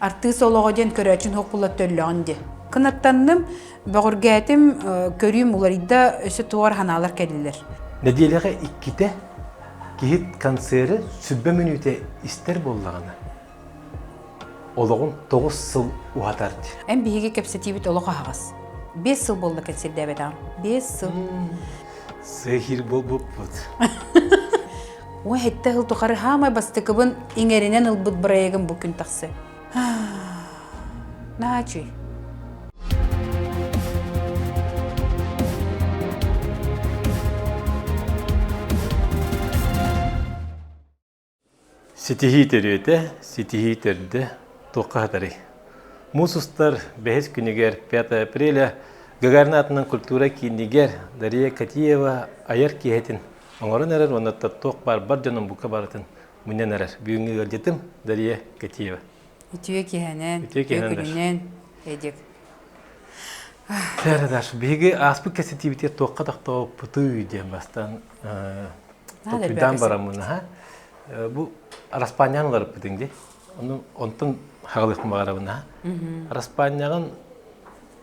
Artı soloğadan körəçin hoqbulla töllüğündi. Kınattandım, bağırgətim körüyüm ularıydı, ösü tuğar hanalar kedilir. Nediyeleri ikkide kihit kanseri sübbe minüte ister bollağını. Olağın 9 yıl uhatardı. En bihigi kepsetibit oluğa ağız. 5 yıl bolda ketsir devedan. 5 yıl. Zehir bol bol bol. O hette hıl tuqarı hama bastıkıbın ingerinen ılbıt bırayagın bu gün taqsı. Naçı? Sitihi teride toqahtari. Musustar behes günüger 5 aprel'e Gagarina kultura kiniger Dariya Katieva ayar kihetin. Onların erer onatta toq bar canım bu kabaratın. Münen erer. Büyüğünü geldim Dariya Katieva. Ütüye kihenen, ütüye edik. Teradaş, bigi aspı kesitibiti toqa taqta putu diye bastan topidan baramına ha. Bu Raspanyanlar pütündi. Ondan hağlıqın bağırabına. Raspanyanın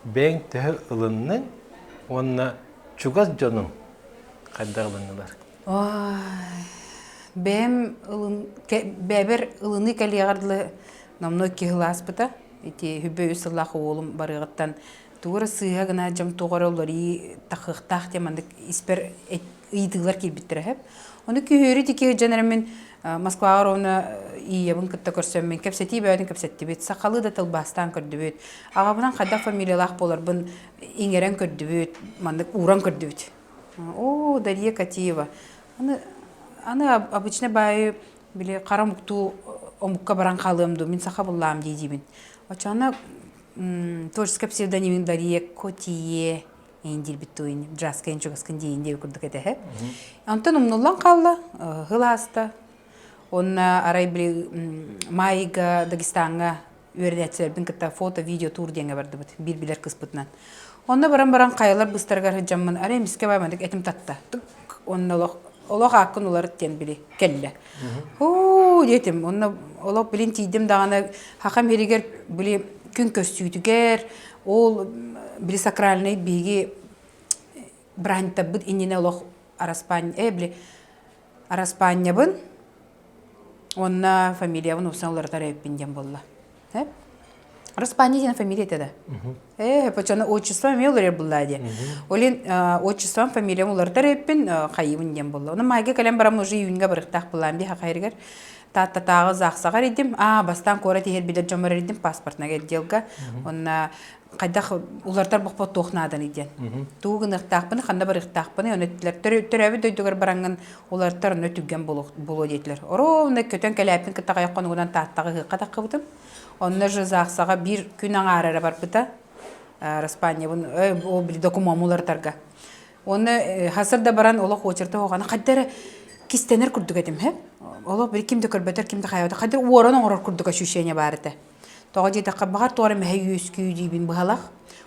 ben tühü ılının onunla çugaz canım kadar ılınılar. Benim beber ılını kalıyarlı namno ki hılaspıta. İti hübbe üsallahı oğlum barıqattan. Tuğra sığha gına jam tuğra olları taqıqtaq demandık isper iydiğler kelbittire hep. Onu ki hürü diki janaramin Moskva ровно иябын кытта көрсөммен кепсети бөдүн кепсетти бит сакалы да тылбастан көрдүбүт агабынан када фамилиялах болорбун иңерен көрдүбүт мандык уран көрдүбүт о Дарья Катиева аны обычно бай биле карамукту омукка баран калымды мен сака буллам дейдибин очана творческий псевдонимин Дарья Котие эндил битуин джаскен чугаскен дейинде көрдүк эте антон умнуллан калла хыласта Онна арай били Майга Дагестанга үйренетселбин кытта фото видео тур деңе барды бит бир-билер кыспытынан. Онна баран каялар быстаргар жаммын арай миске баймадык этим татта. Онна олох акын улар тен били келле. О детим онна олох билин тидим дагана хакам херигер били күн көстүйтүгер ол били сакральный биги бранта бит инне олох араспания били араспания бын Онна фамилия вон усаллар тарапинден болла. Распани ден фамилия теда. Почему отчество меллер болла де. Олин отчество фамилия улар тарапин кайыбынден болла. Оны майга калем барам уже июньга барыктак болам би хакайргер. Тагы заксагар идим. Бастан кора тегер билет жомар идим паспортна gelga. Онна кайдах улартар букпо тохнадан иден. Тугынактакпын, ханда барыктакпын, өнөттүлөр төрөбү дөйдөгөр баранган улартар нөтүгген боло дейтилер. Ровно көтөн келапин кытага якконугунан тааттагы катаккыбытым. Онна же заксага бир күн аңарара барбыта. Распания бун о бир документ улартарга. Оны хасырда баран олох очерте хоганы каддер кистенер курдук этим, хеп. Олох бир кимде көрбөтөр, кимде хаябыта, каддер уорон оңорор курдук ощущение барыты. Тоғади тақабағар туары мәйі өскүй дейбін бұғалақ.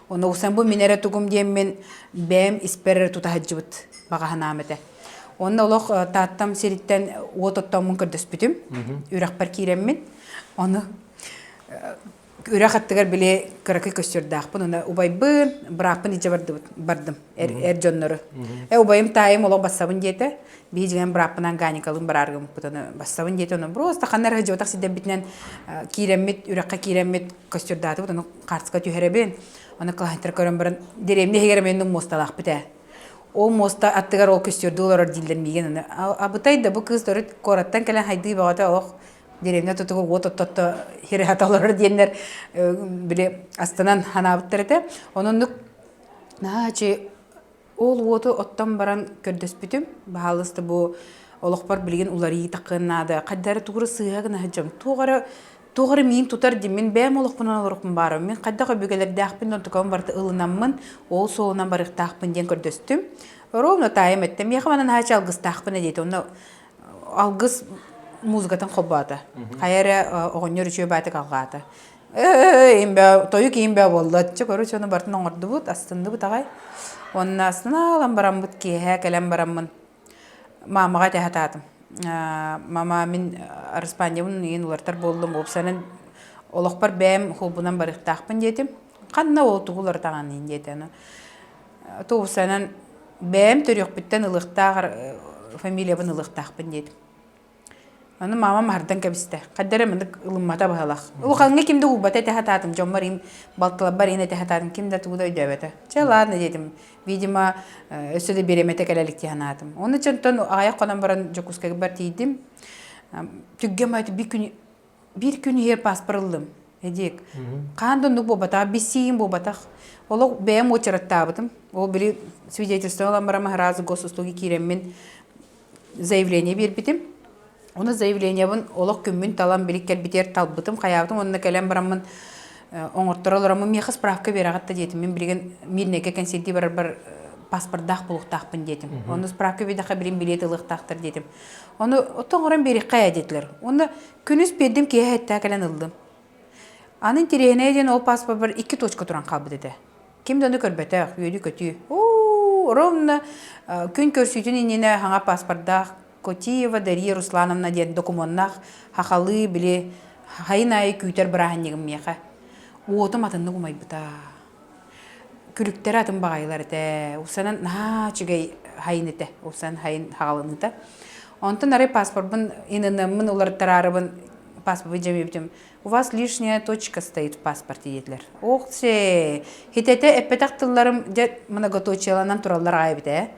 Оны ұсан бұл менері тұғым дейм мен бәм исперер тұта хаджыбыт бағахан аметі. Оны олық тааттам серіттен оғыттам мұн көрдөс бүтім. Үрәқ бар кейрем мен. Оны үрәқ аттығар біле қырақы көстерді ақпын. Оны ұбайбын, бірақпын ече бардым. Әр жоннары. Ұбайым тайым олық бассабын дейті. Бейжген браппынан ганикалын бараргым бұтаны бастауын дейті оны просто қанар ғажы отақ сиден бітінен кейреммет, үраққа кейреммет көстердаты бұтаны қарсыға түйеребен. Оны қылғантыр көрін бірін деремде хегеремендің мосталақ біті. Ол моста аттығар ол көстерді олар дилденмеген. Абытайды бұл қыз дөріт қораттан кәлін хайды бағаты олық деремде тұтығы от-от-отты хері хаталары дейінлер біле астанан ханабыттыр еті. Оның Ол оты оттан баран көрдөс бүтім. Бағалысты бұл олықпар білген улары тақынады. Қаддары туғыры сыйағын әжім. Туғыры мен тұтар деймін. Бәм олықпынан олықпын барым. Мен қаддаға бөгелерді ақпын тұқауын барды ұлынамын. Ол соғынан барық тақпын ден көрдөстім. Ровно тайым әттім. Еқыманан хачы алғыз тақпын әдейті. Оны алғыз музыкатын қоббаты. Қайыры оғынер үші бәтік алғаты. Тойық ембә болды. Көрі соны бартын оңырды бұд, астынды бұд ағай. Onun aslında alan baramut ki hekelem baramın mamaga tehatadım. Mama min Arspanya'nın yeni ulartar boldum. Opsanın олоқпар бәм хулбунан барықтақпын детим. Қанна ол туғылар тағанын детені. Туғысанан бәм төрек біттен ылықтағыр фамилиябын ылықтақпын детим. Аны мамам хардан кәбісті. Қаддары мындық ылыммата бағалақ. Ол қалыңа кімді ұлбата тәхататым, жоммарым балтылабар ені тәхататым, кімді туғыда өйдәбәті. Ча, ладно дедім. Видимо, өсіді береметі кәләлікті ханатым. Оны чынтан аяқ қонан баран жокускаға бар тейдім. Түггем айты bir күн ер паспорылдым. Эдек. Қандындық болбатақ, бесейін болбатақ. Олық бәйім очыраттабыдым. Ол білі свидетельство olan барама разы госуслуги кереммен заявление бербітім. Оны заявлениябын олық күммін талан білік кәлбітер талбытым, қаябытым. Онына кәлем барамын оңырттыралырамын меқы справка берағатта детім. Мен білген мирнеке консенти бар паспордақ бұлықтақпын детім. Оны справка бердіға білім билеті лықтақтыр детім. Оны оттан оран берік қая детілер. Оны күніс бердім кеге әтті кәлен ылдым. Анын терейіне еден ол паспорт бір 2 точка тұран қалбы деді. Кемді оны көрбәтіғ, өйді көті. Ровно күн көрсүйтін енені хаңа паспордақ Котиева Дарья Руслановна ден документнах хахалы биле хайнай күйтер бираханнигим меха. Уотым атынны кумай бута. Күлүктер атын багайлар те. Усанан чигей хайнете. Усан хайн хагалыныта. Онтон ары паспортбын инынымын улар тарарыбын паспорт жемептим. У вас лишняя точка стоит в паспорте дедлер. Ох се. Хитете эппетактыларым дет многоточияланан тураллар айбыте.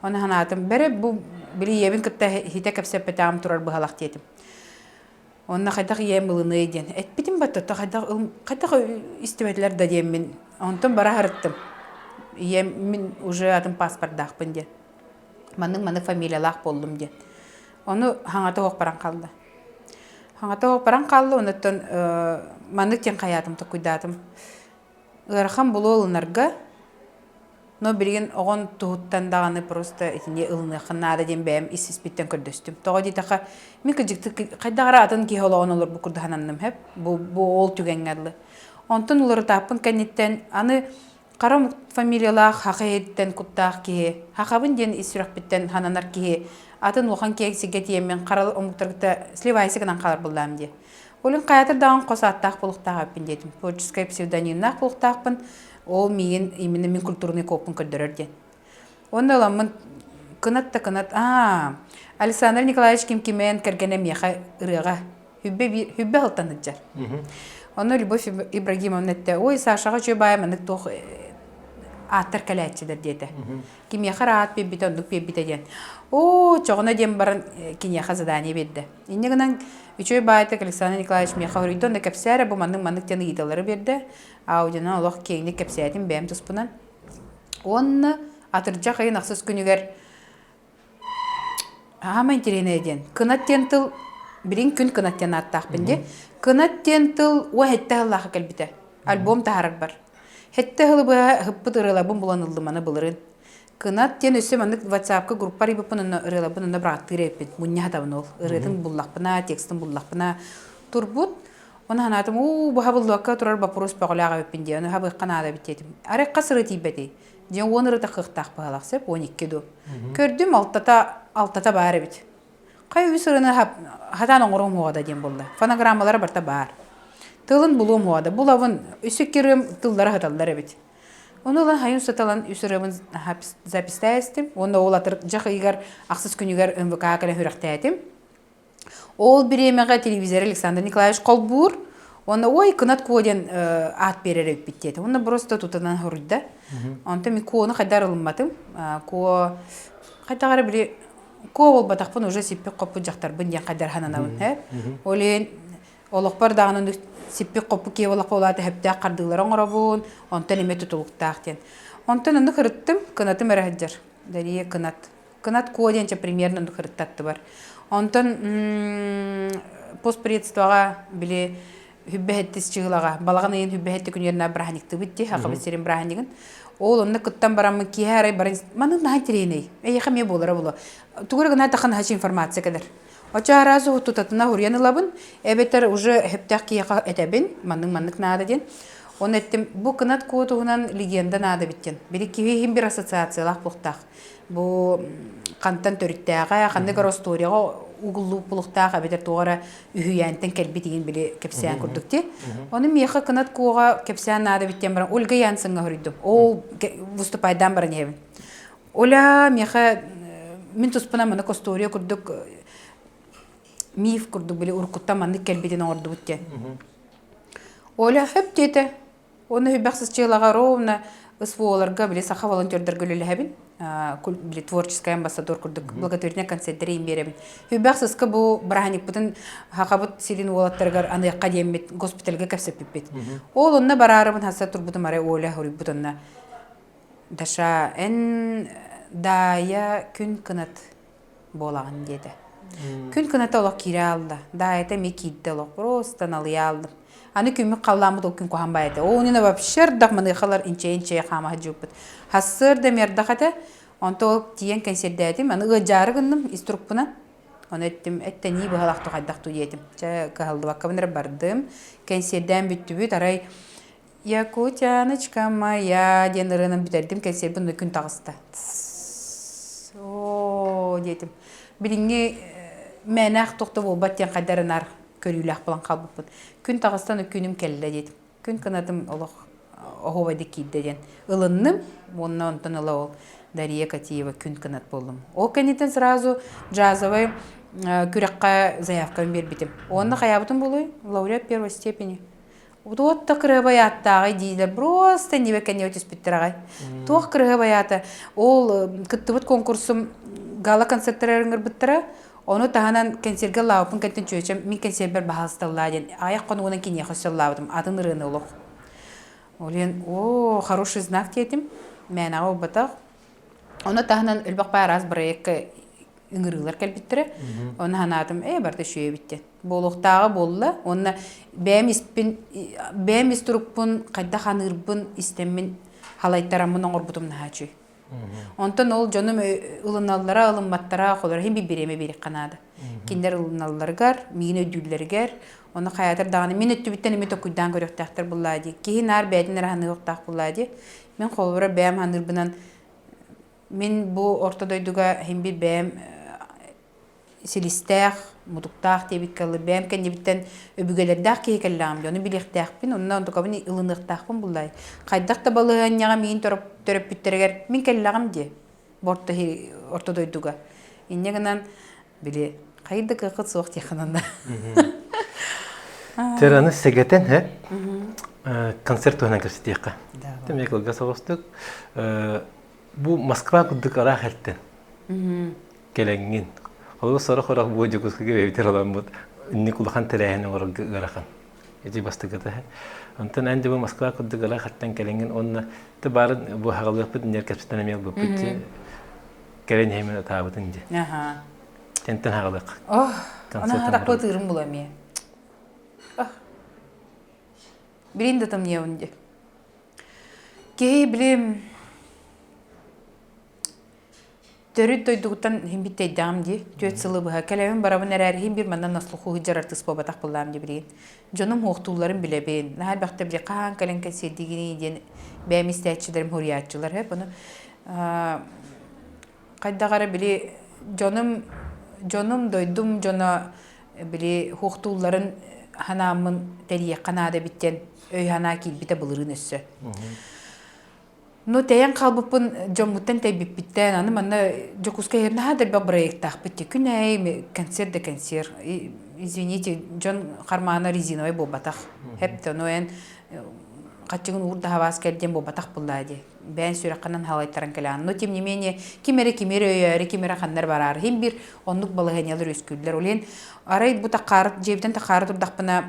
Оны ханатым бере бу били ебин кытта хите кепсеп петам турар быгалак детим. Онна кайдак ем ылыны еден. Этпитим батта кайдак истебетлер да дем мен. Онтон бара харыттым. Ем мен уже атым паспортдакпын де. Маның фамилиялак болдум де. Оны хаңата ок баран калды. Хаңата ок баран калды, онтон манык тен каятымды куйдатым. Ырхан булолунарга но билген огон туһуттан даганы просто итине ылны ханнада дем бэм испиттен көрдөстүм. Тога дитака мен кыжыкты кайдагара атын ки хологон олор бу курдахананным хеп. Бу ол түгенгәрле. Онтон улар тапын кеннеттен аны карам фамилиялах хакыйттен куттак ки хакабын ден исрак биттен хананар ки атын охан кексиге тиемен карал омуктаргыта сливайсыгынан калар булдам ди. Олын каятыр даган косаттак булуктак пиндетим. Творческое псевдонимнак булуктакпын. Ол миин именно мен культурный копын көддөрөрден. Онда ламын кынат. Александр Николаевич ким-кимен кергене меха ырыга. Хүббе халтаныджар. Онда Любовь Ибрагимовна те, ой, Сашаға жөбайы мандық тоқ аттар кәләтчедер деді. Кимеха раат пеббите, ондық пеббите ден. Чоғына ден барын кинеха задание бедді. Иннегінен үчөй байты Александр Николаевич меха хүрейді, онда кәпсәрі бұл мандық тені идалары берді. Аудина олық кейінді кәпсәйтін бәйім тұспынан. Онны атырджа қайын ақсыз күнігер ама интерені еден. Кынаттен тыл, бірін күн кынаттен аттақ бінде. Кынаттен тыл о хетті ғыллақы кәлбіті. Альбом тағарар бар. Хетті ғылы бұға ғыппыт ұрылабын бұлан ұлдыманы бұлырын. Кынаттен өсі мандық WhatsApp-қа группар ебіпін ұрылабын ұнна бірақтыр еппен. Мұнне ғатабын ол. Үретін бұллақпына, текстін бұллақпына турбут. Оны ханатым, бұға бұллаққа тұрар бапырус бағылаға өппенде, оны ғабы қанада біттетім. Арек қасыры тейбәді. Ден онырыда қықтақ бағалақсып, 12 ду. Көрдім алтата бары біт. Қай өсіріні хатан оңырым оғада ден болды. Фонограммалары барта бар. Тылын бұлым оғада. Бұлавын өсікерім тылдары хаталдары біт. Оны олан хайын саталан өсірімін записта әстім. Оны ол атыр жақ егер ақсыз күнігер МВК кәлі хүріқті әтім. Ол биремеге телевизор Александр Николаевич Колбур, он ой кынат коден ат беререк биттети. Он просто тутанан хурда. Он там коны хадарылматым. Ко хатагары бире ко бол батакпын уже сиппек копу жактар бынден хадар хананабын, he. Олен олокпар даганы сиппек копу ке олак болаты хепте кардылар оңрабын. Онтан эме тутулуктактен. Онтан аны кырыттым, кынатым эрахаджар. Дария кынат. Кынат коденче примерно кырыттатты бар. Онтон постпредствоға біле хүббәхеттес чығылаға, балағын ең хүббәхетті күнеріне біраханикті бітті, хақыбы серен біраханигін. Ол онны күттан барамын кейәрі барын, маның наға терейней, әйеқа ме болары болу. Туғырығына тақын хачы информация кәдір. Оча аразы ұттутатына ұрияны лабын, әбеттер уже хептақ кейеқа әтәбін, маның нағады ден. Он әттім, бұл кынат көтуғынан легенда нағады біттен. Білі кейхем бір ассоциациялақ бұқтақ. Бұл қантан төріттәға, қанды ғар осторияға угуллу булуктаага бетер тугара үһүянтен келбитиген биле кепсян курдукти. Оны меха кынат куга кепсян нада биттен баран Ольга Янсынга хүрдүм. Ол выступайдан баран ебин. Оля меха мен туспана мана костория курдук миф курдук биле уркутта маны келбитен орду биттен. Оля хеп тете. Оны хүбәксез чыйлага ровно СВОларга биле саха волонтердер гөлелебин. Биле творческий амбассадор курдук благотворительный концерттер имберебин. Хүбәксез ка бу браханик бутын хакабыт сирин волаттаргар аны академият госпитальга кепсеп бит. Ол онна барарыбын хаса турбуту маре Оля хори бутынна. Даша эн дая күн кынат болаган деди. Күн кынат олок кире алды. Даята ми кидде олок просто налый алдым. Аны күмүк калламы да күн кохан байты. Онына вообще дагманы халар инче хама жупут. Хассыр да мердахата онто ол тиен консердетим. Аны ыжары гынным иструкпуна. Оны эттим эттени бахалакту кайдакту диетим. Ча калды баккабыныр бардым. Консерден бүттүбүт арай Якутяночка моя денерынын битердим консербын күн тагыста. О диетим. Билинге менах токто болбат тен кадарынар. Көрүләк булан калбыппын. Күн тагыстан күнүм келле дедим. Күн кынатым олох оховайды кидден. Ылынным, оннан онтон ол Дарья Катиева күн кынат болдум. Ол кенетен сразу джазовый күрәккә заявка бербитим. Онны каябытым булой, лауреат первой степени. Вот так рыбаяттагы дийлер, просто не векене өтүс биттерагай. Тох рыбаята. Ол кыттыбыт конкурсум гала концерттериңер биттера. Onu tahanan konserge laupun kentin çöçem min konserber bahastaladen ayak konundan kinye hoşallabdım adın rını oluq. Olen o хороший знак dedim. Men o bataq. Onu tahanan ölbaq baraz birek ыңырылар келбиттире. Onu hanadım barda şöye bitti. Boluqtağı bolla. Onu bem istrukpun qayda hanırbın istemmin halaytaramın orbutum naçı. Ondan ol canım ılınallara ılınmattara qolar hem bir bireme biri kanadı. Kinder ılınallargar, mini ödüllerger. Onu hayatır dağını men öttü bitten emet okuydan görüktahtar bulladı. Ki nar bədinler hanı yoktaq bulladı. Men qolara bəm hanırbınan men bu ortadoyduga hem bir bəm silistaq, muduqtaq tebikkalı bəm kenne bitten öbügelerdaq ki kellam. Onu biliqtaqpin, ondan tokabını ılınıqtaqpin bulladı. Qaydaq da balığın yağa men töröp bitterger min kellagam diye. Borta ortadoyduga. İnnegenan bile qayda qıqıt soğuk yaxınanda. Terаны сегетен he концерт ойнан кірсетеққа. Демек олға соғыстық. Бұл Москва күдік ара қәлттен келеңген. Олғы сұры қорақ бұл жүкізгі бәйтер olan бұд. Үнні құлған тәрәйіні орғы ғарақан. Еті басты қыды. Онтан әнді бұл Москва күдік ара қәлттен келеңген. Онына барын бұл хағалығы бұд нер кәпсітен әмел бұл бұд. Келен емін атабыдың де. Тентен хағалық. Ona harap batırım bulamıyor. Birinde tam niye önce. Ki bileyim. Törüt doyduktan hem bitti dam diye. Tüet sılı bu. Kalevim barabın ererhim bir mandan nasıl huğucar artısı babatak bulam diye bileyim. Canım hoğtullarım bile ben. Nahal bakta bile kahan kalen kesediğini diye. Benim isteyicilerim huriyatçılar hep onu. Kaydağara bile canım doydum cana bile hoğtulların hanamın teriye kanada bitten öy hana kilbite bulurun össü. No teyen kalbıpın camuttan tebip bitten anı bana jokuska yerine hadır bir proyektah bitti. Güney kanser. Извините, John Karmana резиновый bobatak. Hep de noen kaçığın uğurda havas geldiğim bobatak bulladı. Ben sürekli halaytaran kalan. No tüm ne menye kimere öyle kimere kanlar barar. Hem bir onluk balıhanyalar ösküller. Olen arayı bu takar cebden takar dur dakpına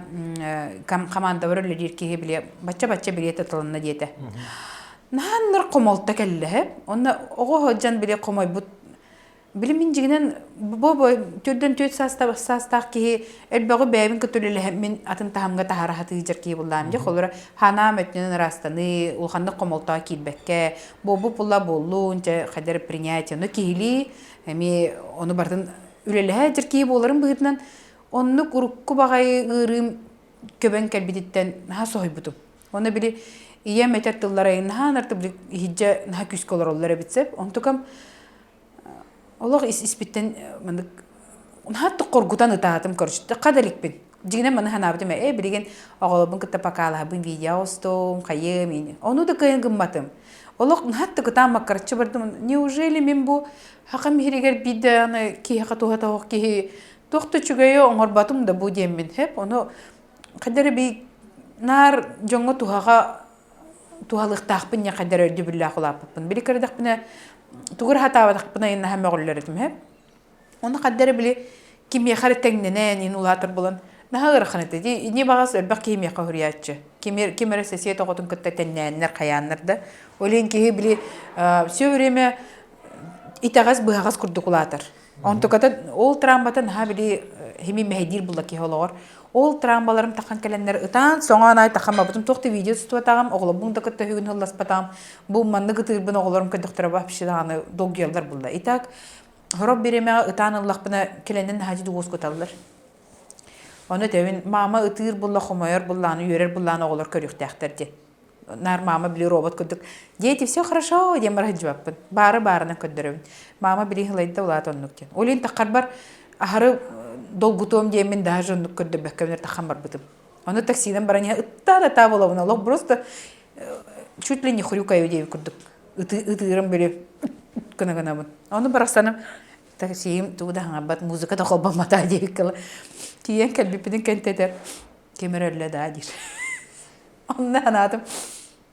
kamanda var öyle der ki bile baca bile tatılanına diyete. Nahanlar komalta kelle hep. Onda oğu hocan bile komay bu bilimin ciginen bu türden tüt sastaq ki elbağı beyvin kötülüle hemin atın tahamga taharahatı jar ki bullam je xolara hana metnen rastani ulxanda komalta kilbekke bu pulla bollunca xadar принятие no kili hemi onu bardan ülelehe jar ki boların bıhıtnan onu kurukku bagay ırım köben kelbiditten ha sohibudum onu bili iya metertillara ha nartı bili hicca ha küskolar ollara bitsep onu tukam Allah ispitten mandık Хатты коргутан ытаатым көрчүттү кадаликпин. Жигине маны ханабытым билеген оголобун кытта пакалабын видеостом кайы мен. Ону да кыйын гымматым. Олок хатты кытам маккарчы бардым. Неужели мен бу хакам хиригер биде аны ки хатуга тох ки тохты чугайо оңорбатым да бу деммен хеп. Ону кадары би нар жоңго тухага тухалыктаакпын я кадары өдүбүллаа кулаппын. Били кырдакпына тугур хатабатакпына инна хам оголлорытым хеп. Оны кадары били кимия харитеңненен ин улатыр булан. Нахагыр ханаты ди не багас өлбак кимия кахуриятчы. Кимер сесие тоготун кытта тенненнер каяннарда. Олен ки били все время итагас быгас курдукулатыр. Он токата ол трамбатан ха били хими мехдир булла ки холор. Ол трамбаларым такан келеннер ытан соңан ай такан бабытым токты видео тутагам оглобун да кытта хүгүн холласпатам. Бу манны гытырбын оглорум кыдыктыра бапшыданы доггелдар булда. Итак Хороб береме ытан Аллахпына келенден хаҗи дугус коталлар. Оны тәвин мама ытыр булла хомойор булланы йөрер булланы оглар көрүктәхтерди. Нар мама били робот көдүк. Дети все хорошо, дем раҗваппын. Бары-барына көддөрөм. Мама били хылайда улат оннуктен. Олин такар бар ахары долгутом демен даже оннук көддө беккемнер тахам бар бытым. Оны таксиден барanya ытта та боловна. Лок просто чуть ли не хрюкаю деви көддүк. Ытырым били кына-кына. Оны барасаным таксиим туда хангабат музыка да холбамата дебиккала. Тиен калбипидин кентетер. Кемерелле да дир. Онна ханатым.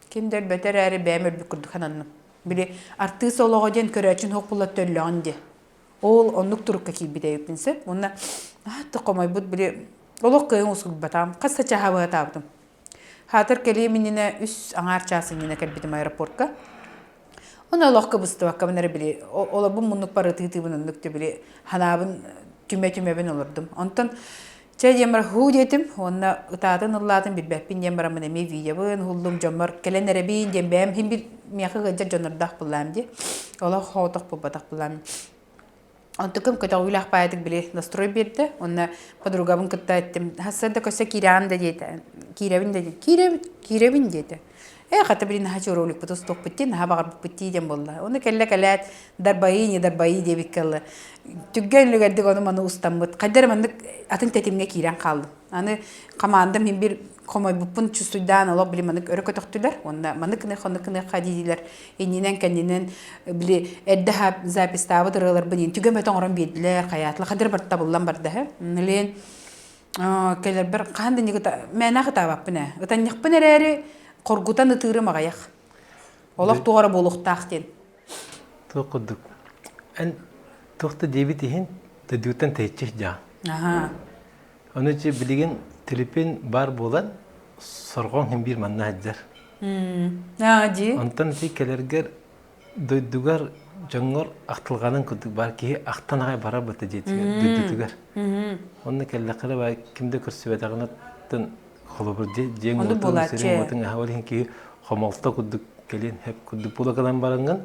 Кимдер бетер әри бәмер биккурду хананным. Били артыс олого ден көрөчүн хокпулат төллөңди. Ол оннук турукка килбиде юпинсе. Онна атты комай бут били олок кыйын усук батам. Касса чахабы атабдым. Хатыр келе минине үс аңар часын йне калбидим аэропортка. Оны лохка быстыбакка бинер били. Олабын муннук барытыйтыбын оннукты били. Ханабын түмө-түмөбін олырдым. Онтан чай демар ху детим. Онна ытатын ыллатын билбеппин демарамын эми видеобын хулдум жомар. Келенере бейін дембәм. Хим бир мияқы гыджа жонырдақ бұллам де. Ола хоотық бұлбатақ бұллам. Онтукым көтө уйлах баядык били настрой берди. Онна подругабын кытта еттим. Хасада көсө киран да деди. Киребин деди. Киребин деди. Хата билин хачу ролик потос ток петтин ха багар петти дем болла. Оны келле келет дарбайы дебиккеле. Түгген лүгердик оны маны устамбыт. Кадер мандык атын тетимге кирен калды. Аны команда мен бир комой бупун чустуйдан алып били маны өрө көтөктүлөр. Онда маныкны кадидилер. Энинен кандинен били эддә запись табы дырылар бин түгөмө тоңрон бедилер. Каятлы кадер барта буллан барды ха. Нелен келер бир канды нигата мена хатабаппына. Утан никпын эрери Коргутан ытыры мағаяқ. Олақ туғара болуқтақтен. Тоқыдық. Ән тоқты дебет ехен төдуттан тәйтчеш жа. Оны че білеген телепен бар болан сорғон хем бір манна әджар. Онтан че келергер дойдугар жоңғыр ақтылғанын күдік бар кейі ақтан ағай бара бұты жетігер дойдугар. Оны келі қыры бар кімді көрсі бәдіғынаттың Холобur jeng otun sering otun hawalin ki xomalta kudduk kelin hep kudduk pula kalan barangan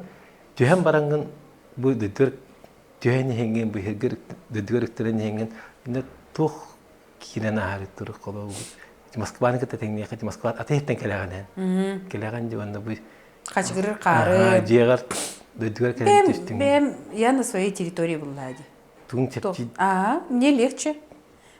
tühem barangan bu dedir tüheni hengen bu herger dedir tren hengen inde tuh kinana harit tur xolo Moskva'nın kete tengni xati Moskva atehten kelagan jawanda bu Kaçgırır qarı jegar dedir kelin testing ben я на своей территории была. Тун чепчи мне легче.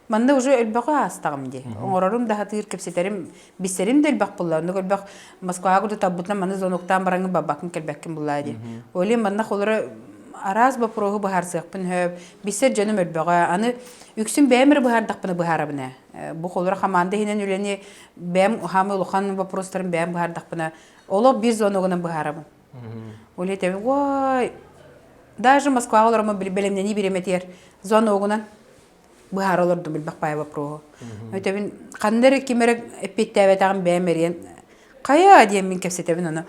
Манда уже элбака астагым ди. Оңорорум да хатыр кепсетерим, бисерим дел бак булла. Нугыл бак Москвага да табутна маны зоноктан бараңы бабакын келбеккин булла ди. Оле манда холора араз ба прогы бахарсыкпын хөп. Бисер жаным элбага аны үксүн бәмир бахардакпын бахарабына. Бу холора хаманда хинен үлени бәм хамы лохан вопростарын бәм бахардакпына. Оло бир зоногынан бахарабын. Оле тем вай даже Москвага олорма белемнени биреметер зоногынан Бухар олорду билбак байба про. Өтөбүн кандыр кимерек эппеттебетагын бэмерен. Кая дием мин кепсетебин аны.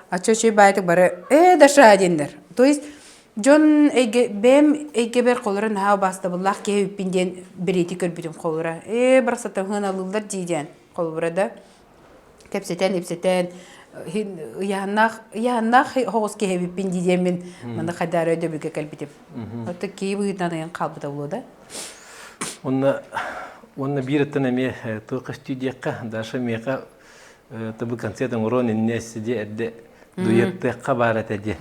Ачочой байтык бары даша дендер. То есть Жон эйге бер колорун ха басты буллах кепинден бирети көрбүтүм колора. Барсата хыналылдар дийден колбурада. Кепсетен Янах хогос кепинден дийден мен мында кадар өдө билге келбитип. Өтө кейбүйтанын калбыта болду. Онна биреттен эме тоқы студияққа даша меқа табы концертен урон иннесиде әдде дуетте қабарат әде.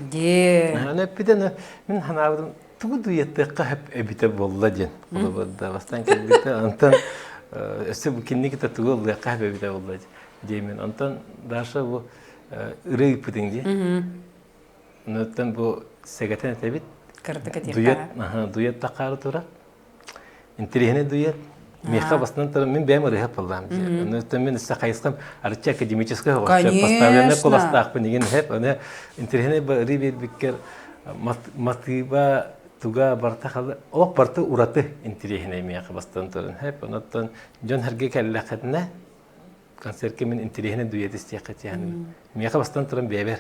Ана пиден мен ханабыдым туу дуяттыкка хеп эбите болла ден. Олобда бастан келбите антан өсө бу кинниките тугул дыякка хеп эбите болла деймен. Антан даша бу ырый путинди. Нөттөн бу сегетен этебит. Дуят такары тура. Интерехне дуят. Меха бастан тура мен бәм ырыйып болдам. Нөттөн мен исә кайыскам арча академическое поставлена коластакпын деген хеп. Аны интерехне ырый бирбиккер мотива туга барта халы. Ок барта ураты интерехне меха бастан тура хеп. Онтон жон херге келләкетне концертке мен интерехне дуят истиякат яны. Меха бастан тура бәбер.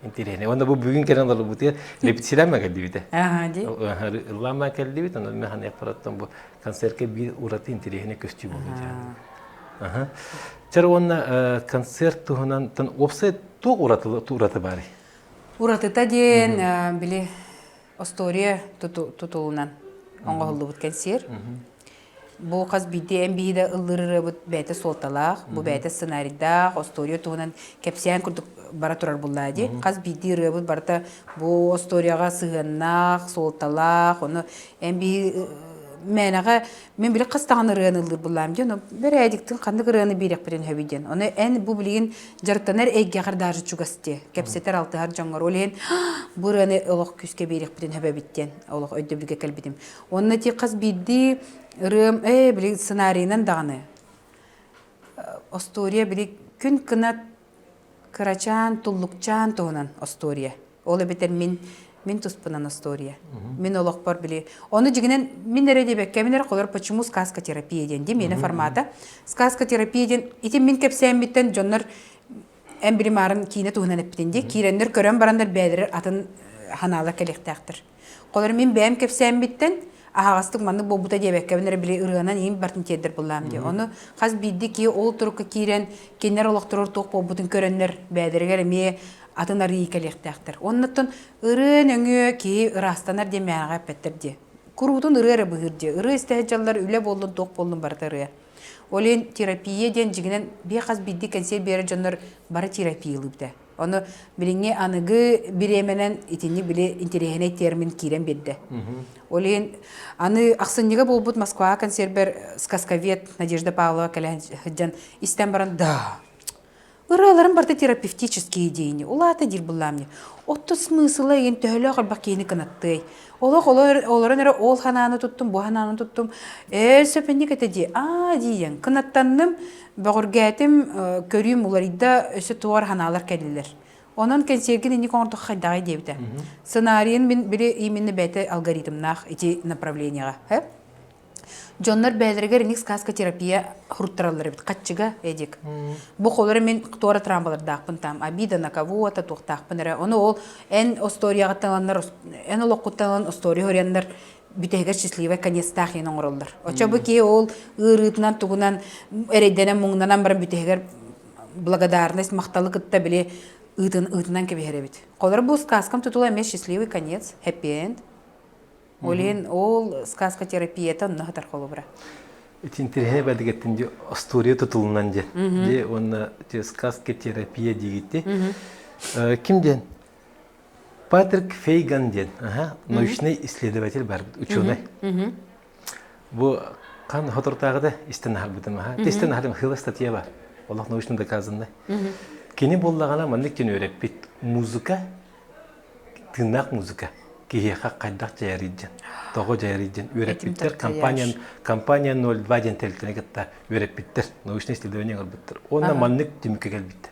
Интересно. Он был бүгін керен олар бутия репетиция ма келди бите. Ди. Ла ма келди бите. Он мен хане аппараттан бу концертке бир ураты интересне костюм болду. Чара он концерт туһунан тан опсе туг ураты бары. Ураты та ден биле история тутулунан оңголду бут концерт. Бу каз биде эмбиде ыллыры бут бәте солталак, бу бәте сценарийда история туһунан кепсян курдук бара турар буллади. Каз биде рыбыт барта бу историяга сыгыннак, солталак, оны эмби менага мен биле кыстаганы рынылыр буллам ди. Оны бер әдиктин кандай рыны бирек берен хөбиден. Оны эн бу билген жартанар эйге кардажы чугасты. Кепсетер алтыгар жаңгар олен бу рыны олок күскө бирек берен хөбөбиттен. Олок өйдө билге келбидим. Оны ти каз биде рым биле сценарийнан даганы. История биле күн кына Карачан, Туллукчан тоғынан история. Олы бетер мен туспынан история. Мен олық бар біле. Оны жігінен мен әреде бәкке мен қолар почему сказка терапия ден. Де мені формата. Сказка терапия ден. Итен мен кепсәйін біттен жонлар ән білім арын кейіне туғынан әппітен де. Кейрендер көрен барандар бәдірер атын ханала кәлектәқтір. Қолар мен бәйім кепсәйін біттен ағастық манды болбута дебекке бінері біле ұрғанан ең бартын тедір болам де. Оны қаз білді ки ол тұрыққа кейрен кенер олықтырыр тоқ болбутын көренлер бәдіргер ме атын ары екелектәқтір. Оннаттан ұрын өңі кей ұрастанар де мәңға пәттір де. Күрудың ұры бұғыр де. Ұры істәжалар үлі болдың тоқ болдың барды ұры. Олен терапия ден жігінен бе қаз білді консер бері жонлар бары терапиялып да. Оны билинге аныгы биременен итини биле интерехне термин кирен бедде. Олен аны аксынныга болбут Москва консервер сказковед Надежда Павлова калjan истен баран да. Ураларын барда терапевтические идеи. Улата дир булламне. Отто смысла ен төлө калбакени канатты. Оларын ол хананы туттум, бу хананы туттум. Сөпенник этеди. Диен канаттанным багыргатым көрүм уларда өсө туар ханалар келилер. Онон консерген ини коңордук хайдагай дебите. Сценарийин мен бире именно бете алгоритмнах эти направленияга. Жоннар бәлдергер ник сказка терапия хурттаралар бит катчыга эдик. Бу колары мен туара трамбалар дакпын там. Обида на кого-то токтакпын. Оны ол эн историяга таланнар, эн олоккутталан история хоряндар битегер счастливый конец тахин оңролдар. Очобу ки ол ырытынан тугунан эрейденен муңнанан бар битегер благодарность макталыкытта биле ытынан кеберебит. Колар бу сказкам тутула эмес счастливый конец, happy end. Олен ол сказка терапията нахтар холобра. Эти интерехне бәдегеттен история тутулунан же. Же оны сказка терапия дигите. Кимден? Патрик Фейган ден, научный исследователь бар, ученый. Бу кан хотортагыда истенахал бутым, истенахалым хыла статья бар. Аллах научный доказанный. Кени боллагана мандык кен өреппит музыка, тынак музыка. Киеха кайдак жайрыджан, того жайрыджан өреппиттер компания 02 ден телтенегетта өреппиттер, научный исследование албыттыр. Онна мандык демикке келбиттер.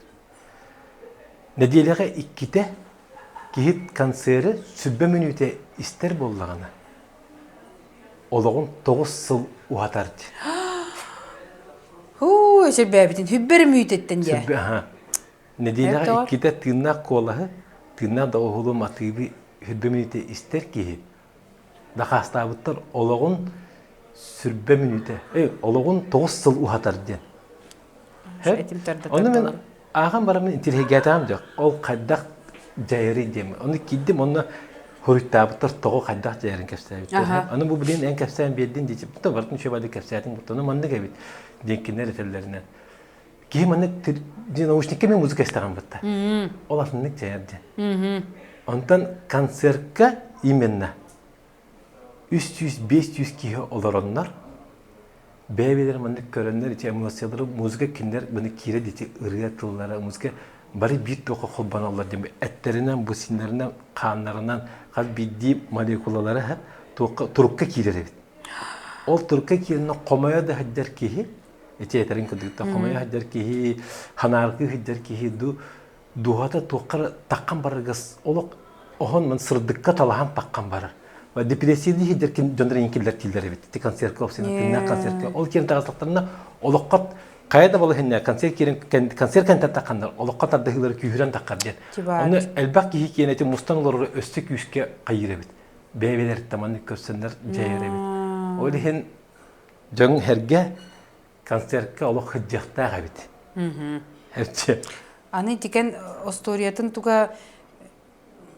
Неделеге икките кихит концерти сүббе минуте истер боллагана. Ологун 9 сыл ухатарды. Себебитин хүббер мүйтеттен де. Неделеге икките тынна колахы, тынна да охулу матыби хүббе минуте истер кихит. Да хастабыттар ологун сүббе минуте, ологун 9 сыл ухатарды. Оны мен ағам барамын интерхегетам жоқ. Ол қайдақ жайыры дем. Оны киддим, оны хөрүттабыттар тоғы қайдақ жайырын кәпсәбіттер. Оны бұл білен ән кәпсәбін берден дейсіп, бұта бартын шөбады кәпсәбін бұта. Оны манды кәбіт денкендер етелерінен. Кейім оны наушникке мен музыка істеген бұтта. Ол атынлық жайырды. Онтан концертка именно 300-500 kişi olaranlar beybeler manlık görenler için emosyaları müzik kinler bunu kire diye ırıyatlılara müzik bari bir toka kolbanalar diye etlerinden bu sinirlerinden kanlarından kal bildiği molekülleri hep turukka kirer evet. O turukka kirine komaya da hader ki yeterin kudukta komaya hader ki hanargı hader ki duhata tokar takkan bargas oluk ohon man sırdıkka talahan takkan barar. Ve depresiydi hider ki döndüren inkiller tiller evet. Ti kanser kopsina tinna kanser ki ol kirin tağızlıklarına olukkat kayda balı hinne kanser kirin kanser kente takkanlar olukkat adahıları kühüren takkar diyen. Onu elbak ki hikiyeneti mustan olur östük yüzke kayır evet. Beybeler tamanlık kösenler cayır evet. Öyle hin canın herge kanser ki oluk hıcıqta evet. Herçe. Anı diken ostoriyatın tuga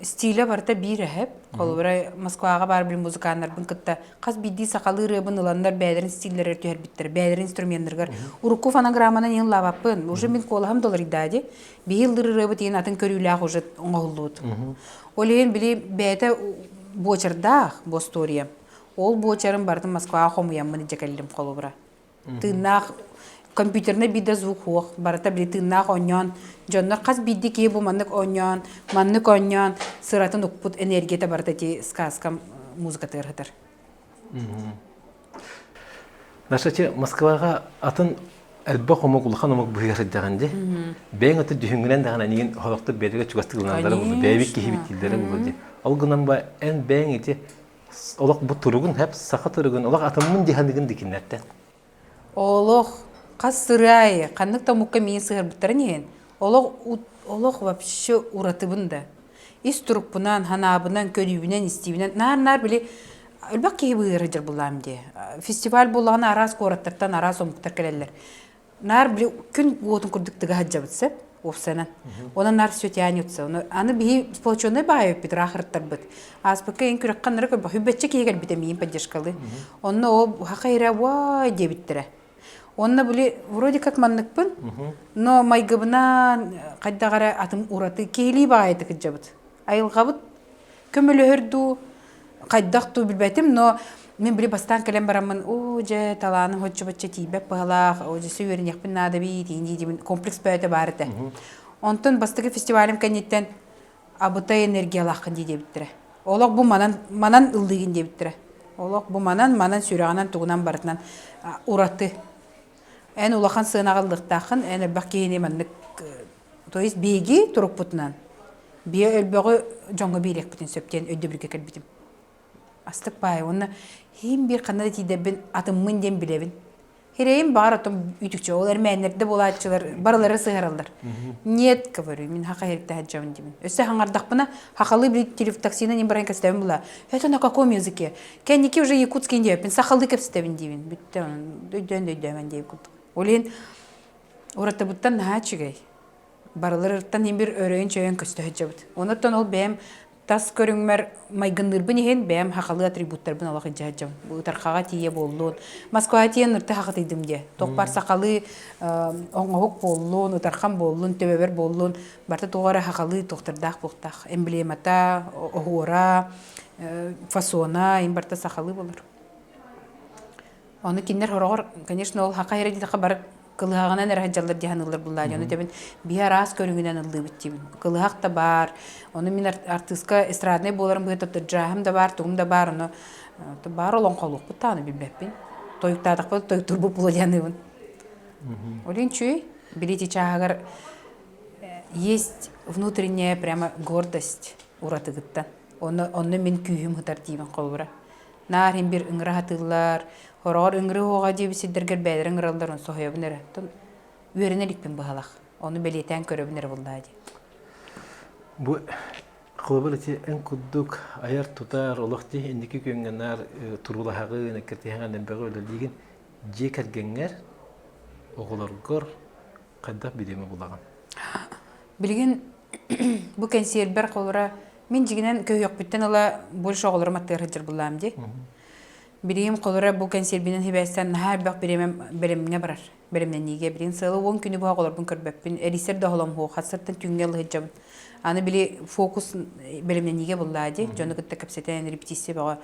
stile barta bir hep. Kolbara Moskvaga bar bir muzikanlar bun kıtta. Qaz biddi sakalı rıbınılanlar beylerin stilleri örtüher bittir. Beylerin instrumentler. Urukku fonogrammanan yin lavapın. Уже min kolaham dolar idadi. Bir yıldır rıbı tiyin atın körüylağ hoca oğulluğud. Oleyin bili beyte boçardağ bu storiyam. Ol boçarın bartın Moskvaga homuyam mını cekellim kolbara. Tığnağ kompüterine bir de zvuk hoğ. Barata bili tığnağ onyan. Jonlar qaz biddi ki bu manlık onyan. Sıratın ukput enerjiyete barata ti skaska muzika tığırıdır. Naşaçı Moskvaga atın elbaq homak ulxan homak buyarı dağındı. Ben atı dühüngünen dağına niyin halakta belirge çugastıqlanları buldu. Beyvik ki hibittilleri buldu. Algınan ba en ben eti olaq bu turugun hep saqa turugun olaq atımın dihandigin dikinlerden. Олох қас сырай, қаннықта мұққа мен сығыр бұттарын ен. Олох вообще уратыбын да. Ис тұрықпынан, ханабынан, көрібінен, істейбінен, нар біле, өлбақ кейі бұйыры жыр бұлам де. Фестиваль болағына арас қораттыртан, арас омықтар кәлелер. Нар біле, күн отын күрдіктігі хаджа бұтсы, опсанан. Оны нар сөтян өтсі. Аны бейі сполчонай бағай өппет, рахырттар бұд. Аспыққа ең күрекқан нұры көрбақ, хүббетче кейгер біте мейін поддержкалы. Оны о хақайра вай дебіттірі. Онна были вроде как манныкпын, но майгыбынан кайдагара атым ураты кейли багайды кыджабыт. Айылгабыт көмөлө өрдү, кайдакту билбетим, но мен били бастан келем барамын, о же таланы хоччубачча тийбеп багалак, о же сүйөрүнекпин нада би дейин комплекс бөтө барыты. Онтон бастыгы фестивалым кенеттен абыта энергиялакын дейбиттире. Олок бу манан ылдыгын дейбиттире. Олок бу манан сүйрөгөнөн тугунан барытынан ураты. En улахан сынағылдықтақын, en әлбақ кейіне мәнлік, то есть бейге тұрып бұтынан. Бей әлбәғі жоңғы бейлек бұтын сөптен өйді бірге кәлбітім. Астық бай, оны хейм бір қанады тейдебін атымын дем білебін. Херейім бар атым үйтікчі, олар мәнерді болатшылар, барылары сығаралдар. Нет, говорю, мен хақа ерікті әджауын деймін. Өсі хаңардақ бұна, хақалы бір телефтаксина нем барайын кәстәуін бұла. Это на каком языке? Кәнеке уже якутский дейбін, сақалды кәпстәуін дейбін. Дөйден дейбін. Олен урата буттан наачыгай. Барылырыттан ем бір өрөйін чөйін көсті хөджабыд. Онаттан ол бәйім тас көріңмәр майгындырбын еген бәйім хақалы атрибуттарбын алақ үджаджам. Бұл тарқаға тие болуын. Москваға тиен ұрты хақыт едім де. Тоқпар сақалы оңғауық болуын, ұтарқан болуын, төбебер болуын. Барта тоғары хақалы тоқтырдақ бұқтақ. Эмблемата, оғуыра, фасона, ем барта сақалы болыр. Оны кинер хорогор, конечно, ол хака хереди така бар кылыгагынан эрхаджалар диханылар буллар. Оны дебин бия раз көрүнгүнөн ылды биттибин. Кылыгак да бар. Оны мен артистка эстрадный боларым быта жахым да бар, тугум да бар. Оны бар олон колук бутаны билбеппин. Тоюктадык бол, тоюк турбу булганыбын. Олен чүй, билети чагар есть внутренняя прямо гордость уратыгыттан. Оны мен күйүм хытар дейбин колбура. Нар хем бир ыңгыратылар. Хорор ыңгыры оға жебі сиддергер бәдір ыңгыралдарын соғайабын әрі. Өренелікпен бағалақ. Оны белетен көребін әрі болды әді. Бұ қылыбыл әте ән күддік аяр тұтар олықты әндекі көнгенлер тұрғылағығы нәкіртеген әнбәғі өлілдеген же кәргенлер оғыларғыр қайдақ бедемі болаған. Білген бұ кәнсербер қолыра мен жегінен көй өкпіттен ұла больше оғыларым аттығыр жыр болам де. Biriyim kolora bu kanserbinin hibestan her bak birimine barar. Birimden niye birin sağlı 10 günü bu ağlar bun körbepin. Eliser de halam ho. Hasartan tüngel hicab. Anı bile fokus birimden niye bulladı. Canı gitti kapseten repetisi bağa.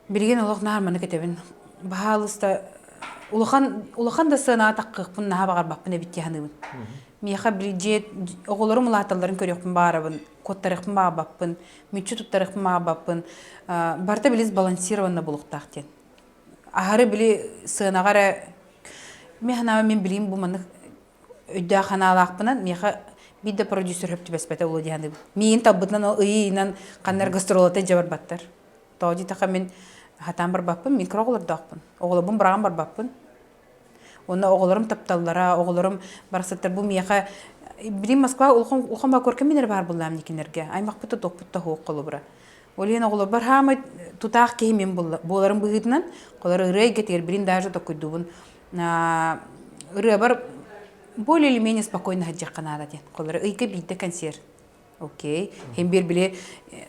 Билген олох наарманы кетебин. Баалыста улахан да сына таккыпын наха багар баппын эбиттяханыбын. Миха бриджет оголорум улаталларын көрөкпүн баарабын, коттарыкпын баа баппын, мүчү туттарыкпын баа баппын. Барта билис балансированно булуктактен. Ахары били сынагара механаа мен билим бу маны өйдө ханаалакпынан меха бидде продюсер хөптү беспете улу дияны. Миин табытынан о ыйынан каннар гастролата жабар баттар. Тоди така мен хатан бар баппын, микроголор дакпын. Оголобун бараган бар баппын. Онна оголорум тапталлара, оголорум барсаттар бу меха билим Москва улхан ба көркөм менер бар булам никинерге. Аймакпыта токпутта хоок колу бара. Олен оголор бар хамы тутак кеймен боларым быгытынан, колор ырай кетер билин даже токуйдубун. Ыры бар более или менее спокойно хаджаканада ден. Колор ыйка бийде консерт. Окей. Хембир биле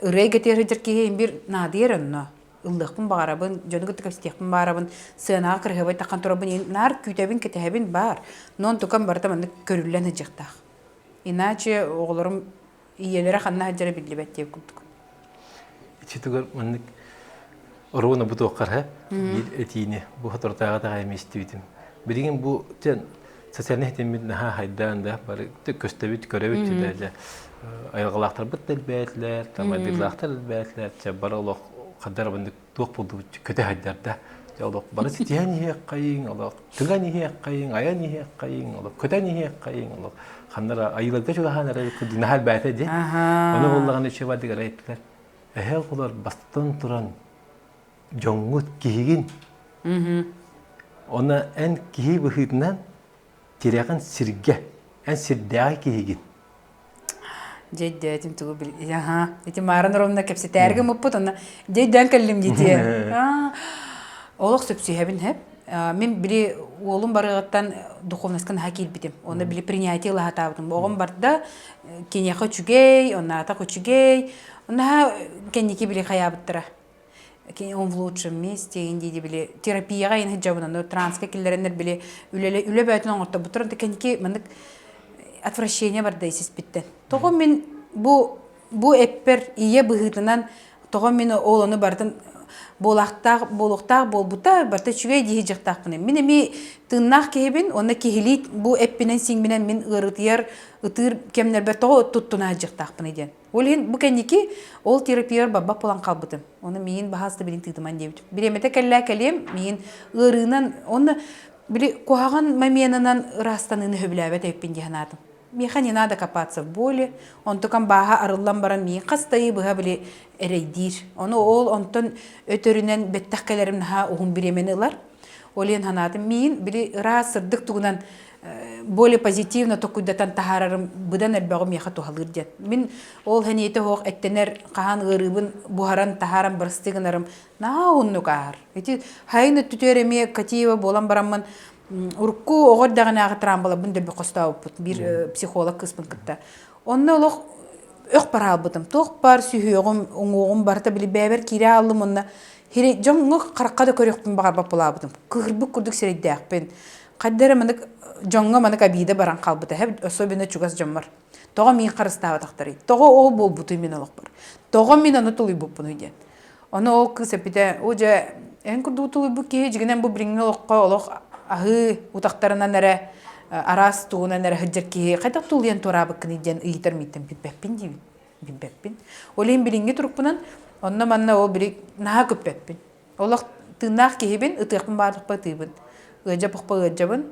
ырай кетер хаджарки хембир надерен но. Ылдықпын бағарабын, жөнігіті көстекпін бағарабын, сынаға кіргебай таққан тұрабын, нар күйтәбін кетәбін бар. Нон тұқан барда мәнді көрілен жақтақ. Иначе оғылырым иелері қанна хаджары білі бәттеп күлдік. Ичетігір мәнді ұрығына бұты оққар, ел әтейіне бұл қатыртаға да ғайместі бітім. Біреген бұл социальный хетемін наға хайдан да, бары көстәбіт, көрәбіт жүдәді. Айғалақтар бұт әлбәтлер, тамадырлақтар әлбәтлер, бары олық қадар бандык тоқ болды көте хайдарда. Олық бары сетиян ехек қайын, олық түган ехек қайын, аян ехек қайын, олық көтен ехек қайын, олық қандара айыларда жүға ханары күдіні хал бәті де. Оны олағын өше бады ғара еттілер. Әхел қолар бастан тұран жоңғыт кейген. Оны ән кей бұхытынан теряған сірге, ән сірдәға кейген. Жейді әтім тұғы біл. Әтім марын ұрымына кәпсі тәргі мұппыт, оны жейден кәлім дейді. Олық сөпсі әбін әп. Мен білі олым барығаттан духовнаскан хакил бітім. Оны білі принятие лағата абдым. Оғым барды кенеқы чүгей, оны ата көчүгей. Оны кенеке білі қая бұттыра. Он в лучшем месте, индиди білі терапияға ен хиджабынан, транска келдерінер білі үлі бәйтін оңырта бұттырын. Кенеке мәндік отвращение бар дейсіз біттен. Тоғым мен бұл әппер ие бұғытынан тоғым мен оланы бардың болуқтақ болбұта барта чүгей дейі жақтақ бұны. Мен әме тыңнақ кейбін, оны кейлейт бұл әппінен сеңбінен мен ұрытияр, ұтыр кемнер бәр тоғы тұттына жақтақ бұны ден. Ол ең бұл кәнеке ол терапияр бабақ болан қалбыдым. Оны мен бағасты білін тыңдыман дейбітім. Біреметі кәлі кәлем мен ұрынан, оны білі қоғаған мәменінен ұрастаныны хөбіләбет әппен дейінадым. Меха не надо копаться в боли, он только баха арылдан баран мен қастайы бұға біле әрейдер. Оны ол онтон өтөрінен беттақкелерім наға оғын біремені ұлар. Ол ең ханатым мен біле ұра сырдық тұғынан более позитивно токуйдатан тахарарым бұдан әлбәғым меха туғалыр ден. Мен ол хәнеті хоқ әттенер қаған ғырыбын бұхаран тахарам бірістігінарым наға онны қағар. Хайны түтереме Катиева болан барамын урку оғыр дағын ағытыран бала бұнда бір қостау бұд, бір психолог қыспын күтті. Онны олық өқ бар албыдым. Тоқ бар сүйеғім, оңуғым барта білі бәбір кере алым онна. Жоңғы қараққа да көрекпін бағар бап бола бұдым. Күрбік күрдік серейді әқпен. Қаддары мұнық жоңғы мұнық әбейді баран қалбыды. Әбі особенно чугас жомар. Тоға мен қарыстағы тақтары. Тоға ол бол бұты мен олық бар. Тоға мен оны тұлы бұп бұны үйден. Оны ол қыз әпіде, о жа, ән күрді тұлы бұп кей, жігінен бұл біріңін олыққа олық ағы утақтарынан әрі арас туғынан әрі хүджерке қайтақ тұлыян турабы кінеден ұйытар мейтін бітбәппін дейбін. Бітбәппін. Ол ең білінге тұрықпынан, онына манна ол білік наға көпбәппін. Олақ тыңнақ кейбін, ұтықпын бардық ба тыйбын. Ұжап ұқпа ұжабын,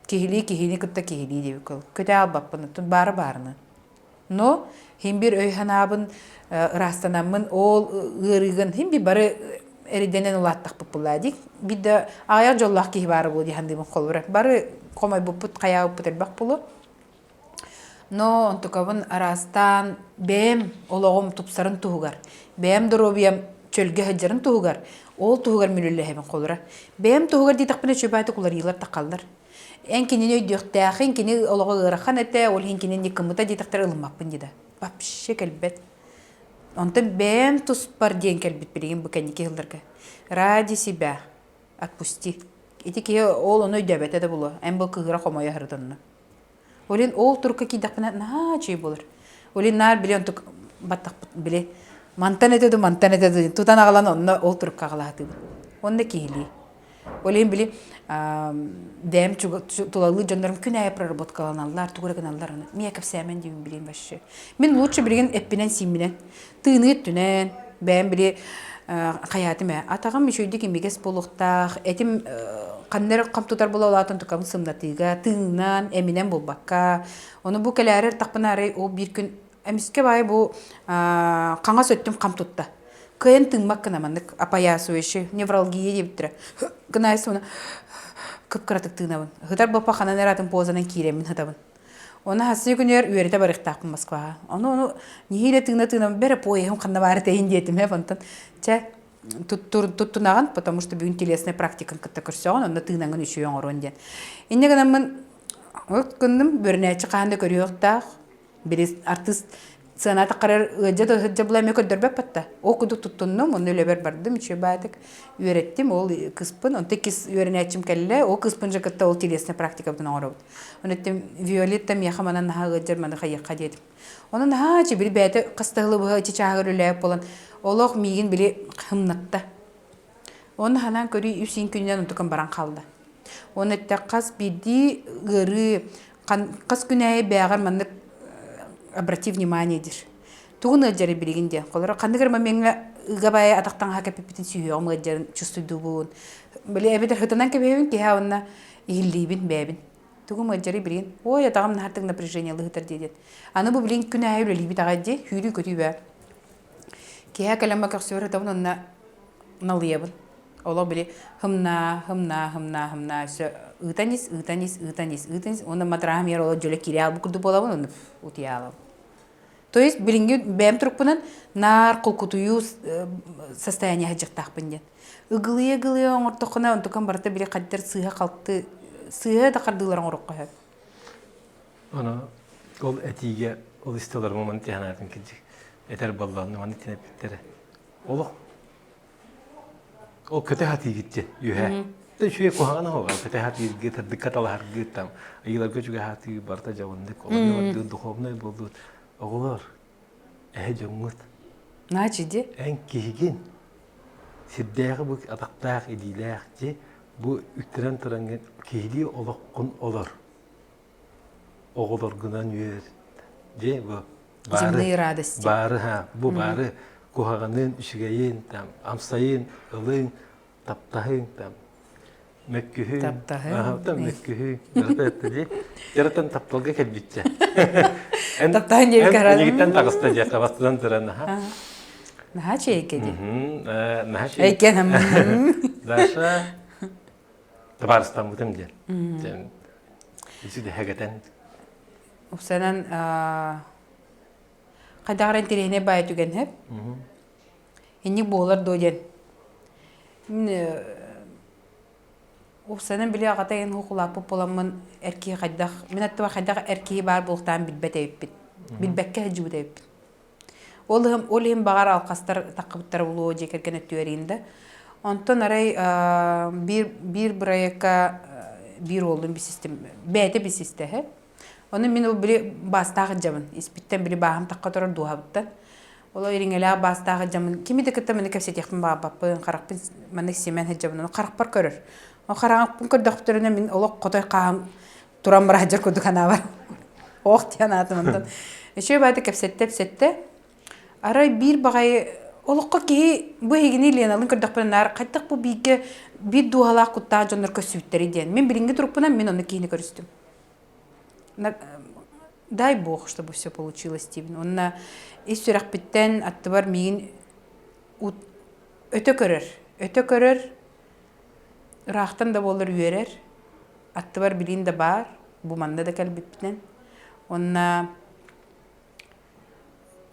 кейлі күтті кейлі дейбі көл. Көте албаппын, ұтын бары-барыны. Но, хем бір өйханабын, ырастанамын, ол ұрығын, хем бір бары эриденен улаттак популадик. Бидde аяк жоллах ки бары бул дихандымын колбура. Бары комай бупут кая бупут элбак булу. Но онтукабын арастан бем ологом тупсарын тугар. Бем доробиям чөлгө хаджарын тугар. Ол тугар мүлөлө хебен колбура. Бем тугар дитак пене чөбайты кулар йылар такалдар. Эн кинени өйдөктәхин кини олого ырахан эте, ол хин кинени кымыта дитактар ылмакпын диде. Вообще келбет. Онтан бем туспар ден келбит билеген буканники хылдырга. Ради себя отпусти. Эти ке ол оны өйдөбет эде булу. Эм бул кыгыра комая хырдынны. Олен ол турка кидакпына начи болар. Олен нар билен тук баттак биле Мантан этеді. Тутан ағалан онна ол тұрып қағалатып. Онда кейли. Олейін білі, дәм тулалы жондарым күн айып проработкаланалар, тугырыгыналар. Мен кәпсәмен дейін білейін башы. Мен лучше білген әппінен симінен, тыынығыт түнен, бәм білі қаятым. Атағам мешөйді кемегес болуқтақ, әтім қаннер қамтутар бола олатын тұқамын сымнатыға, тыыңнан, әмінен болбаққа. Оны бұл кәләрі тақпын арай, ол бір күн әміске бай бұл қаңа сөттім қамтутта. Кыйын тыңмак кынамандык апаясу еші, невралгия дептірі. Кынайсы оны кып-кыратык тыңнабын. Хытар бапа қанан әратын позанан кейремін хытабын. Оны хасы күнер үйеріте барықтақпын Москваға. Оны нехейле тыңнабын, бәрі пойығым қанда бары тәйін детім. Туттунаған, потому что бүгін телесный практикан кітті көрсеған, онда тыңнаңын үші оңыр онден. Инне кынамын, күндім бөрінәчі қағанды көріоқтақ, біріз артист сынаты қарар ыджады ыджа бұла мекөр дөрбәп батта. О күдік тұттынным, оны өлебер бардым, үші бәдік үйреттім, ол кыспын, он текіз үйренәчім кәлі, ол кыспын жакытта ол телесный практика бұдың оңыр өбді. Оны еттім, Виолетта мияқаманан наға ыджар маны қайыққа дедім. Оны наға чы бір бәді қыстығылы бұға чы чағыр өләйіп болан, олық мейгін білі қымнатта. Оны ханан көрі үсін күнінен ұнтықын баран қалды. Оны етті қас бірді ғыры, қас күнәйі бәғар мандық обрати внимание дир. Тугун ыджары билигинде. Колора кандыгыр мамеңе ыгабай атактан хака пипитин сүйөм ыджарын чувствуйду бун. Биле эбетер хытынан кебебин ки хавна илибин бебин. Тугун ыджары билигин. Ой, атагам нартык напряжение лыгытыр дедет. Аны бу билин күнө айылы либи тагадди, хүрү көтүбө. Ки хакалама кырсыр табын онна налыябын. Ола биле хымна ытанис. Оны матрахам ер ола жөле кире албы күрдү болабын, оны утиялам. То есть, билинги бәм тұрықпынан нар құлқытую состояние хаджықтақпын ден. Үгілие оңыртықына онтықын барыта біле қаддер сыға қалықты, сыға да қардыларын ұрыққа хөп. Оны, ол әтиге, ол істелер момын тияңатын кеджік. Әтер баллағының маны тенепеттері. Олық. Ол көте хаты кетті, үйе. Шуе кухана hoga, kete hati gitu, dekat lah harga tam. Ayolah gue juga hati barta jauh dek. Kalau dia dukhobna boleh, oğlar, jomut. Naci de? En kihgin. Siddaqı bu ataktak ediler je, bu ütren terangin kihli olak kun olar. Oğlar günan yer, je bu. Земные радости. Barı ha, bu barı kuhaganın işgeyin tam, amsayın, ılın, taptahın tam. Mekkühü. Tam mekkühü. Yaratan taptalga kelbitçe. Taptahın diye bir karar. Nigitten tağıstaca kavastadan tıranı. Naha çey kedi. Naha çey. Eyken hem. Daşa tabarstan mutem diye. İçi de hakikaten. O senin kadar terine bayat tügen hep. İnnik boğular doyun. O senin bile ağatayin hukulak popolamın erkeği kadar. Min attıva kadar erkeği var buluktan bilbet eyip bit. Bilbekke hıcıbıt eyip bit. Olhim bağır alqastar takıbıttar ulu cekerken ötüverinde. Ondan aray bir buraya bir oldum bir sistem. Beyte bir sistem hep. Onu min o bile bastağı camın. İspitten bile bağım takıtorar duhabıttan. Ola iringela bastağı camın. Kimi de kıtta mene kefset yakın babapın, qaraqpın mene semen hıcabın. Onu qaraqpar körür. O qaraqpın kördüqtürüne min ola qotoy qağım turan bir hajar kördük ana var. Oğtiyan atımından. Şöyle bayda kefsette. Aray bir bağay olukka ki bu hegini liyanalın kördüqpın nar qaytaq bu bige bir duhalaq kutta jonlar kösübütteri diyen. Men biringi turupuna men onu kiyini körüstüm. Дай бог, чтобы все получилось, Стивен. Он на исторах биттен аттыбар мигин өтө көрөр. Рахтан да болор үйерер. Аттыбар билин да бар. Бу манда да калбиттен. Онна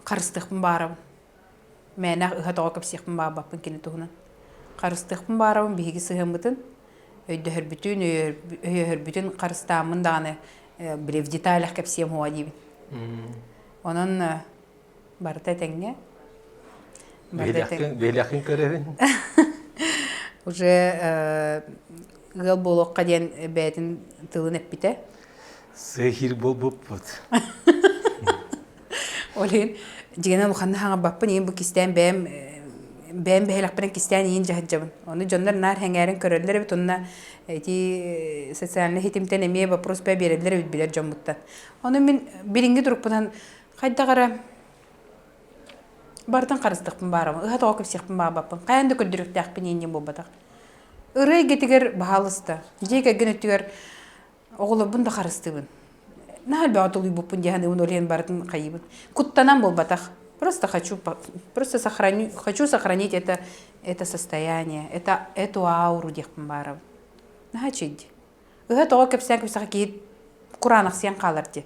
карыстыкпын барабын. Менах ыха тоокап сыйкпын бабаппын кини тугунан. Карыстыкпын барабын биги сыгымбытын. Өйдөхөр бүтүн карыстаамын даганы бile в деталях ко всем уадим. Он барта тенге. Беляхин көревин. Уже гал болок каден бетин тылын эппите. Сехир бол боппут. Олин жигенен уханна хаңа баппын ин бу кистен бэм бэхелакпын кистен ин жахджабын. Оны жондар нар хәңәрен көрөлләр бит онна эти социальный хитимтен эме вопрос бә берелләр бит билер жоммуттан. Оны мин биринге туруппан кайда кара бартан карыстыкпын барам. Ыха тоок кепсекпин баппын. Каянда көдүрүктәкпин индин болбатак. Ырый гетигер баалыста. Жеге генеттигер оголор бунда карыстыбын. Нахал бе атылый буппын дияны он олен бартын кайыбын. Куттанам болбатак. Просто хочу сохранить это состояние, эту ауру дехпин барам. Наха чидди. Ыха тоок кепсек кийит Куран аксиян каларди.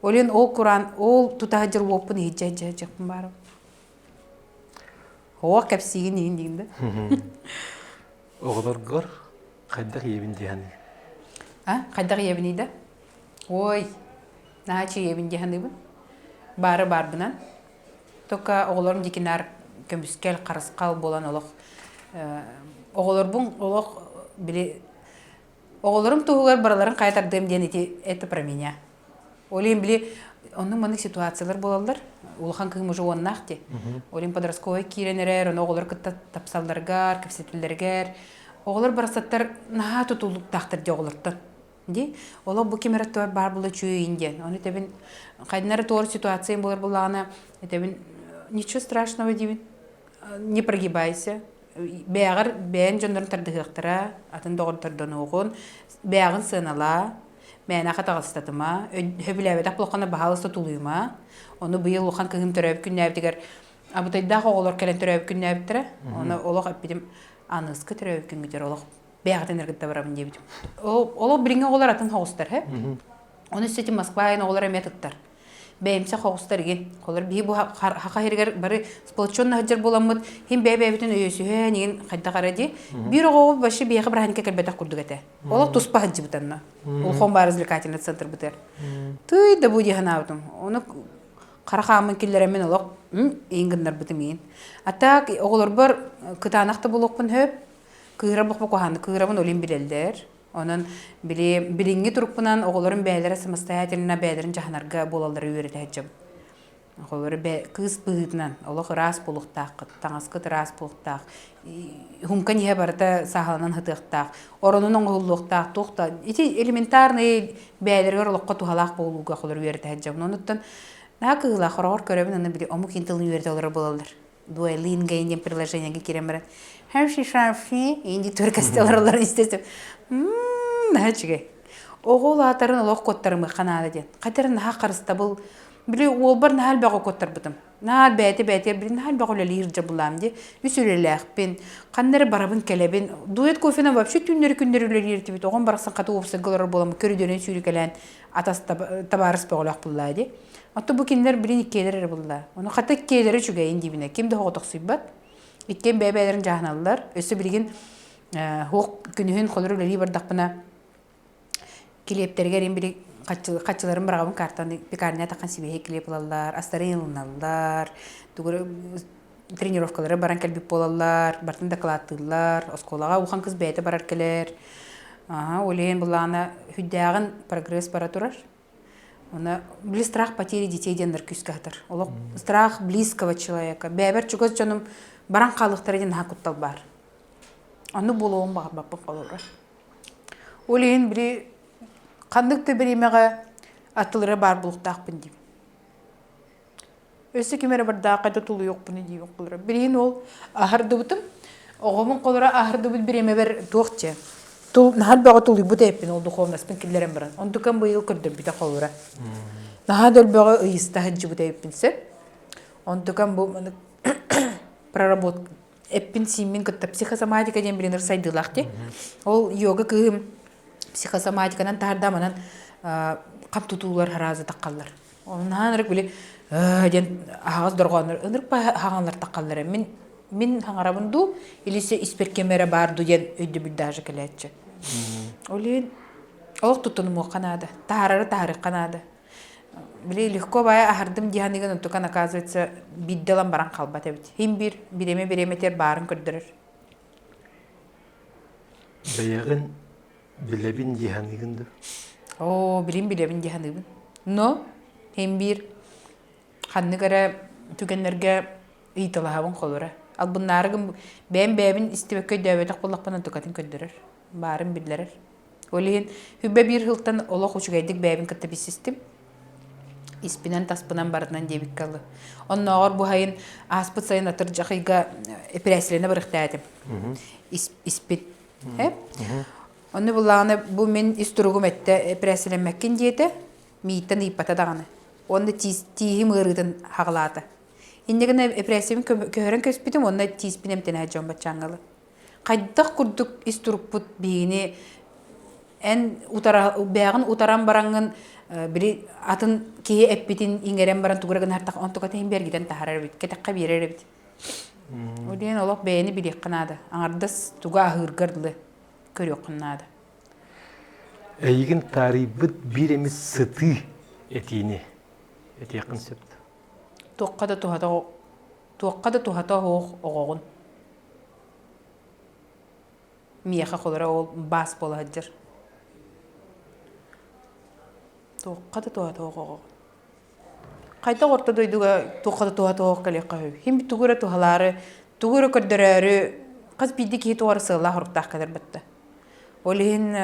Олен ол Куран, ол тутахаджыр буппын хиджа-хиджа-хиджа-хиджа барам. Оок кепсигин ин дигинде. Оғыларғар қайдақ ебін дияны? Қайдақ ебін еді? Ой, наачы ебін дияны бұл. Бары барбынан. Тока оғыларым декенар көміскел қарысқал болан олық. Оғыларбың олық біле... Оғыларым туғығар бараларын қайтардым ден еті про меня. Олейін біле, оның мұның ситуациялар болалар. Улхан кыгым уже оннахти. Олин подростковый киренерер, он оғылар кытта тапсалдаргар, кепсетілдергер. Оғылар барасаттар наға тұтулық тақтыр де оғылырттан. Ола бұл кемерет туар бар бұлы чүйі инден. Оны тебін қайдынары туар ситуациян болар бұлағына. Тебін ничего страшного дейбін. Не прогибайся. Бәғір бәйін жондарын тардығықтыра, атын доғыртардан оғын. Бәғін сынала. Мен ақат ағыстатыма. Хөбіләбетақ бұлқана бағалысты тулуыма. Оны бұйыл ұқан кігім түрәбі күннәбдігер. Абытайдағы оғылар кәлен түрәбі күннәбдіктірі. Оны олық әппедім анысқы түрәбі күнгідер. Олық бәғітен әргітті барамын дебдім. Олық біріңе оғылар атын қоғыстар. Оны үстеті Москва айын оғылар әметіттар. Бәйімсе қоғыстар еген. Олар бей бұл хақа хергер бары сполчонна хаджар боламыд. Хем бәй-бәйбітін өйесі өйенеген қайда қарады. Bir оғы башы бейқі бірханеке кәлбәтақ күрдік әті. Олық тұспа хаджи бұтанна. Ол хон бар развлекательный центр бұтар. Түйді бұ дейін аудым. Оны қарақамын келдерімен олық еңгіндер бұтым ең. Аттақ оғылар бір күтанақты болуқпын хөп. Күйірі бұқпы қоғанды. Күйірі олен білелдер. Onun bilingi turuppunan oğulların bəyləri samastayательна bəylərin jahanarga bolalları öyrəti həcəm. Oğulları kız bığıdından, olaq ras buluqtaq, tağaskıt ras buluqtaq, humkan ihe barıda sahalanan hıtıqtaq, oranın oğulluqtaq, toqta. İti elementarnı bəylərə olaqqa tuhalaq boluqa oğulları öyrəti həcəm. Onundan daha kığılaq, orar körəbin onu bili omuk intilini öyrəti oğulları bolalır. Duolingo инден приложениеге киремер. Хәрши шарфи инди төркәстеләрләр истәсем. Нәчеге. Оғыл атарын олық коттарымы қанады ден. Қатарын наға қарыста бұл. Білі ол бір нәл бәғі коттар бұдым. Нәл бәйті білі нәл бәғі өлі ерджа бұлам де. Үсілелі әқпен, қандары барабын кәлебен. Дуэт кофена вообще түндері күндері өлі ерті бет. Оған барақсан қаты опсы ғылары боламы көрідерін сүйрі кәлән атасы табарыс бәғылақ бұлла де. Атты бұл кендер білін иккелері бұлла. Оны қаты иккелері чүгәйін дейбіне. Кемді хоғытық сұйбат. Иккен бәйбәлерін жағыналылар. Өсі білген хоқ күнігін қолыры өлі бардақпына келептергерін білі қатчыларын барғабын картаны пекаріне таққан себеге келеп олалар. Астары елуналылар. Тренировкалары баран кәлбіп болалар. Бартын докладтылар. Осколаға ухан қыз бәйті барар келер. Олейін бұлағына хүддәғын прогресс бара тұрар. Она были страх потери детей дендер күскәтер. Олық страх близкого человека. Бәбер чугыз жоным баран қалықтары ден хақыттал бар. Оны болуын бағыр баппын қалуырар. Олейін білі қандықты біремеға атылыры бар бұлықтақпын дейм. Өсі кемері бірді қайда тұлы жоқпыны дейм қолыра. Білейін ол ахырды бұтым. Оғымын қолыра ахырды бұт біреме бір тоқче. Нахад бағы тұлы бұт әппен ол дұқовнаспен келдерін бірін. Ондықын бұйыл күрдір біті қолыра. Нахад ол бағы ұйыста хаджи бұт әппенсі. Ондықын бұл проработка. Эппин симин кытта психосоматика ден билинер сайдылақты. Ол йога кыым психосоматиканан тардаманан қамтутулар харазы таққалар. Онан ырык биле ден ағыз дұрғаныр, ынырық ба ағанлар таққалар. Мен хаңарабынду илесе исперкемері барду ден өйді бүлдажы кәләтші. Олен олық тұттынымы қанады, тағарары қанады. Біле легко бая ахардым дияныгын ұнтуқан оказывается биддалан баран қалбат әбіт. Хем биреметер барын көрдірір. Баяғын білебін дияныгынды? Билебін дияныгын. Но, хем бір ханны гара түгеннерге ыйтылабын холура. Ал bunlargın ben istibekköy döwetек bolakpana tukatın ködürür. Barın billerer. Oleyin hübbe bir hıltan olaq uçugaydık bäbin kıtta bir sistem. İspinen taspınan barından debik kalı. Onun ağır bu hayın aspıt sayın atırcaqıyga preslerine bırıqtaydım. İspin. Hep. Onu bulağını bu men isturugum ette preslenmekkin diyete miyitten ipata dağını. Onu tihim ırıdın hağladı. İndegine preslemin köhören köspidim onu tispinem tenecem batçangalı. Qaydaq kurduk isturuput biğini en beğen utaran barangın biri atın kiye eppitin ingeren baran tuguragan hartak on tukatı himber giden taharar bit ketakka birer bit. O diyen olaq beğeni bilik qanadı. Anardas tuga ahırgarlı körüyor qanadı. Eygin taribit birimiz sıtı etini. Eti konsept. Tuqqada tuhata hoq oğun. Miyaqa qolara ol bas bola hajjar. Tuqqada tuhata hoq. Qayta orta doyduga tuqqada tuhata hoq kaliqa höy. Him tugura tuhalары, tugura kördörörü qaz bidik hit orası Allah ruqtaq kadar bitti. Olihin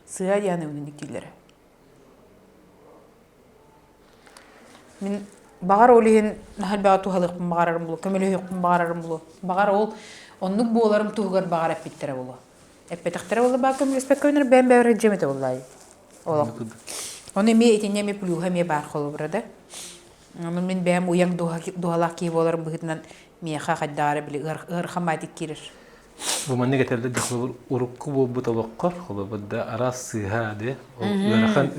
sığa yanı uniktilere. Min bağar olihin nahal bağa tuhalıqpın bağararım bulu, kömeli hüqpın bağararım bulu. Bağar ol, onluk boğalarım tuğgar bağar epittere bulu. Eppetaktere bulu bağı kömeli spek köyünür ben bävre jemete bullahi. Ola. Onu emi etinye emi puluha emi bağır kolu burada. Min bäm uyan duhalaq ki boğalarım bıhıtından miyaqa qaddara bili ırxamadik kirir. Bu manne getelde dixul urukku bu butaloqqor, xolobda aras sihade,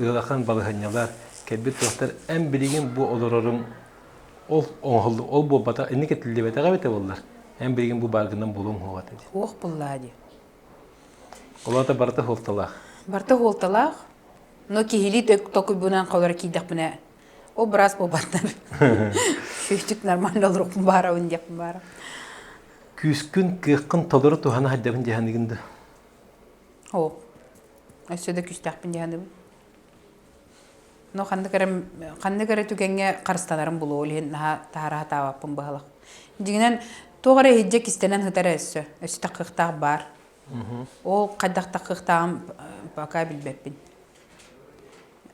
ılaxan balıhanyalar kebit doktor en bilgin bu olurun ol bu bata eni getildi beta gabete bollar. En bilgin bu bargından bulun hoat dedi. Oh bullahi. Ola da barta holtalaq. Barta holtalaq. No kihili toku bunan qolara kidak buna. O biraz bu batlar. Şühtük normal olur bara uncak bara. Küskün kıqın toluru tuhana haddabın cehandiginde. O. Aşağıda küstak bin cehandiginde. No kandı kere tükenge karıstanarım bulu olihin naha tahara hatavapın bahalaq. Diginen toğara hijjek istenen hıtara össü. Össü taqqıqtaq bar. O qaddaq taqqıqtağım baka bilbeppin.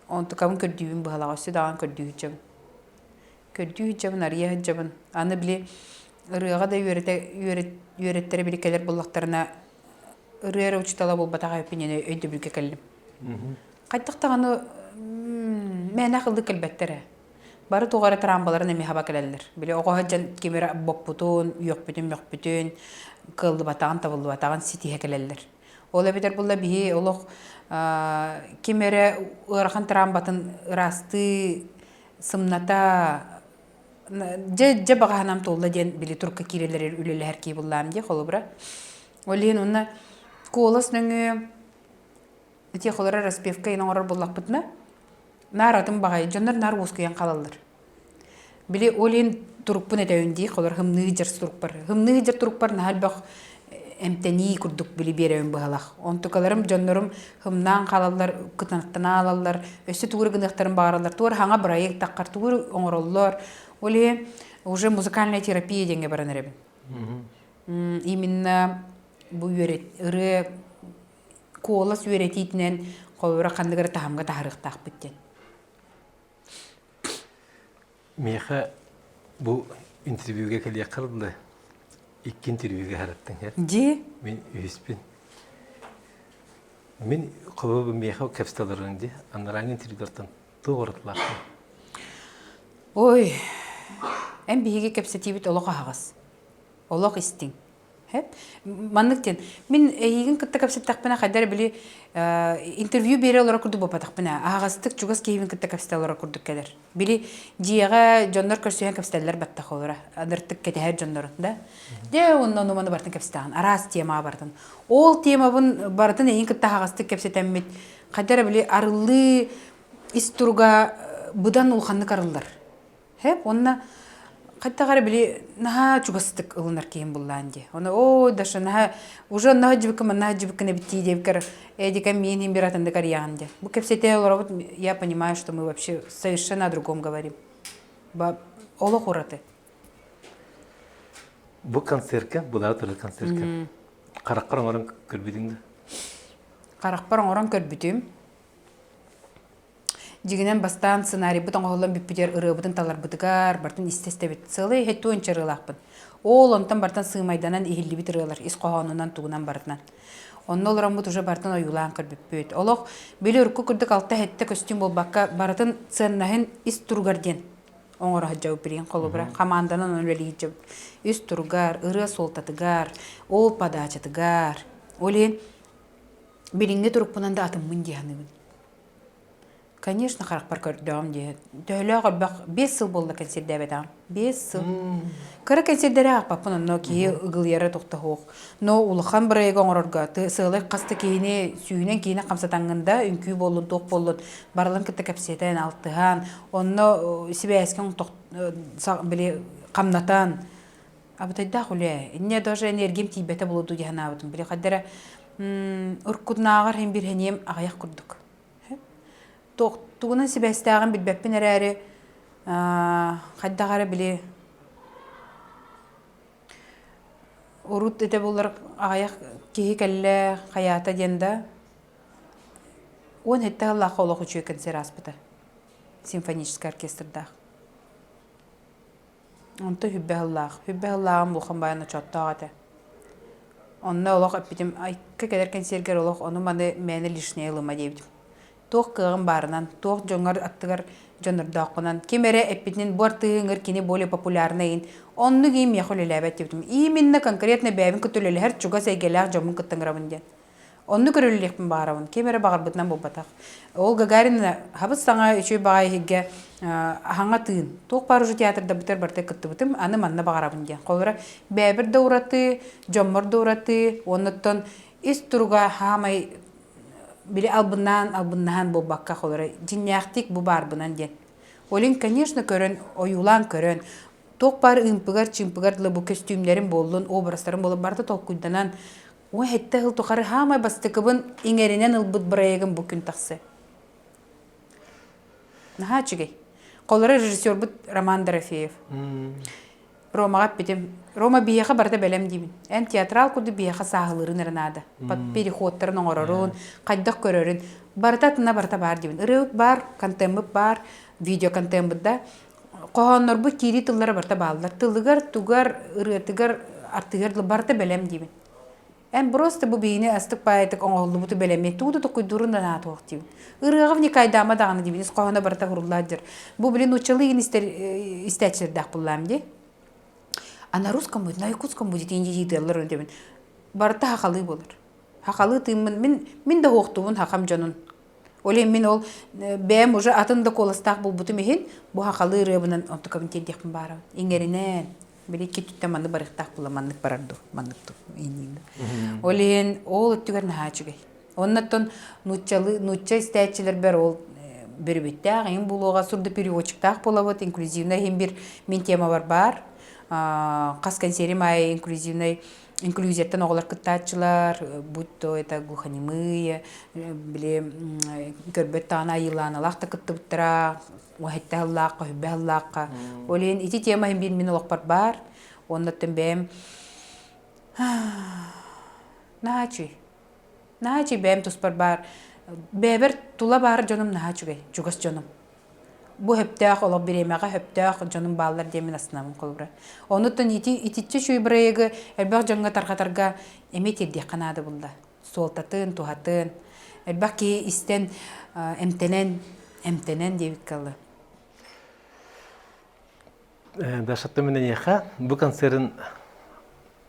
On tukabın kördüğün bahalaq. Össü dağın kördüğü hijjabın. Kördüğü hijjabın, arıya hijjabın. Anı bile ırığa da yörettere bilikeler bullaqtarına ırığa uçtala bul batağa öppin yine öydü bilke kellim. Qaddaq tağını men akıllı kelbettere. Barı toğara trambaların emi haba keleller. Bile oğa hajjan kimera bopputun, yok bütün, kıllı batağın, tavıllı batağın sitihe keleller. Ola biter bulla bihi, oluq kimera ırağın trambatın rastı, sımnata, je bağanam tolla diyen bile turka kireler üleler herki bullam diye xolu bura. Olihin onna kolas nöngü iti xolara raspevka ina orar bullaq bitme. Naratın bağay, jonlar nar woskayan qalallar. Bile olihin turupun etewindi xolar hımnıjar turupar. Hımnıjar turupar nahal baq emteni kurduk bile berewin bağlaq. Ontukalarım jonlarım hımnan qalallar, kıtanattan alallar. Össe tuğur gınıqtarın bağırallar. Tuğur hanga proyekt taqqar, tuğur oңороллор. Olihin уже музыкальная терапия деңге баран эребин. Именно bu ыры колас üretitinen qowra qandıgara tahamga taharıqtaq bitten. Meha bu interviewga kelye qıldı. İki interviewga harattın her. Ji? Men üspin. Men qobu meha kapstalarında anlaran interviewlardan doğrutlar. Oy. En bihige kapsatibit oloqa hağas. Oloq istin. Hep manlıkten min egin kıtta kapsat taqpına qadar bile interview bere olarak kurdu bapa taqpına ağastık jugas kevin kıtta kapsat olarak kurduk kadar bile jiyaga jonlar körsüyen kapsatlar batta xolara adırtık keteher jonlarında de ondan numana bartın kapsatan aras tema bartın ol tema bun bartın egin kıtta ağastık kapsat emmit qadar bile arıllı isturga budan ulxanlık arıllar hep onna Хаттагары били наха чугастык ылынар кейин булланди. Оны о даша наха уже наха жибкана битти девкер эдикам мен имбиратында карьянди. Бу кепсете олар я понимаю, что мы вообще совершенно о другом говорим. Ба оло хораты. Бу концертке, булар туры концертке. Караккар оңорон көрбүдүңдү. Каракпар оңорон көрбүтүм. Жигинен бастан сценарий бутан оголон биппитер ырыбытын талар бутыгар, бартын истестебит. Сылы хетті ончарылақпын. Ол онтан бартан сыймайданан ихилли бит ырылар, ис қоғанынан тугунан бартынан. Онны оларан бут уже бартан оюлаан көрбүппөт. Олох били үркү күрдік алта хетті костюм болбаққа бартын сценнахын ис тургарден. Оңора хаджау бірген қолы бұра. Команданан он вели хиджау. Ис тургар, ыры солтатыгар, ол падачатыгар. Олен билинге туруппунан да атын мын дияныгын. Конечно, харакпар көрдім де. Дөлі ғырбақ 5 сыл болды консерді әбетам. 5 сыл. Кыры консердері ақпапын, но кейі ұғылері тоқты хоқ. Но ұлыған бір айға оңырырға. Сылы қасты кейіне, сүйінен кейіне қамсатаңында үнкүй болын, тоқ болын. Барлын кітті кәпсетен, алтыған. Оны себе әскен қамнатан. Абытайда құле. Инне даже энергиям тейбеті болуды дегені абытым. Біле қаддары ұрқуднағар хем бір хенем ағаяқ күрдік. Тугунан сибәстәгән билбәппен әрәре хаддагары биле урут эте булар аяк кеһи кәллә хаята денда он хәтта Аллаһ холык үчү концерт аспыта симфонический оркестрда онто хүббә Аллаһ булган баяны чаттагы онна олох апитим айка кәдер концертгер олох оны мәне лишнее лыма дебит. Тоқ кығын барынан, тоқ жоңар аттығар жонырдақынан, кемері әппетінен бұартығыңыр кені более популярнайын, онны кейім яқыл әләбәт дептім. Именно конкретно бәбін күтілелі әр чуға сәйгеләқ жомын күттіңірабын ден. Онны көрілілікпін бағарабын, кемері бағар бұтынан бұл батақ. Ол Гагарина хабыз саңа үшөй бағай хеге аңа тыын. Тоқ барыжы театрда бұтыр бартай күтті бұтым, аны манна бағарабын ден. Қолыра бәбір даураты, жомыр даураты, оныттан ис тұруға хамай били албыннахан бұл баққа қолыры. Жинняқтик бұл бар бұнан ден. Олин, конечно, көрін, оюлан көрін. Тоқ бар ұмпығар, чимпығар бұл костюмлерін болын, образларын болын барды тоқ күнданан. Ой, әтті ғыл тоқары хамай бастықыбын еңерінен ұлбыт бірайығын бұл күн тақсы. Наға чүгей. Қолыры режиссер бұд Роман Дорофеев. Ромаға бітім. Рома бияға барда бәлем деймін. Ән театрал күді бияға сағылырын ұрынады. Переходтарын оңырырын, қайдақ көрерін. Барда тына барда бар деймін. Үреуіт бар, контембіп бар, видео контембіп да. Қоғанлар бұл кері тыллары барда балылар. Тылығар, туғар, ұрытығар, артығарлы барда бәлем деймін. Ән просто бұл бейіне астық байытық оңғылы бұты бәлеме. Туғды тұқыдырын да наты оқ деймін. Үріғав не қайдама дағаны деймін. Қоғана барда ғұрылладыр. Бұл білін ұчылығын істәтшілдақ бұллам де. А на русском будет, на якутском будет, индийді алыр өндемін. Барда хақалы болыр. Хақалы тыймын, мен да оқтуын хақам жанын. Олен мен ол бәм уже атында қоластақ бұл бұты мехен, бұл хақалы рыбынан онты комитет деқпін бары. Еңерінен, біле кетітті манды барықтақ бұла маннық барарды, маннықту. Олен ол өттігер наға чүгей. Оннаттан нұтча істәтчілер бәр ол бір беттәғ, ең бұлуға сұрды переводчықтақ бола бұд, инклюзивна ең бір мен тема бар. Қасқан серим ай инклюзияттан оғылар күттатчылар, будь то это глухонемые, біле көрбет тағына айыланы лақта күтті бұттыра, оғетті аллаққа, хүббе аллаққа. Олен, ити тема бір мен олақпар бар, оннаттан бәм нағачы бәм тұспар бар, бәбір тұла бар жоным нағачы гай, жүгіс жоным. Бу хептәк олақ беремеға хептәк жоның балалар демен асынамын қолыбыра. Онуттан ититчі шүй бірайығы әлбәқ жоңға тарқатарға әмет ердек қанады бұлда. Солтатын, тухатын. Әлбәқ кей істен әмтенен дебік қалды. Дашатты менен еқа, бұл концерін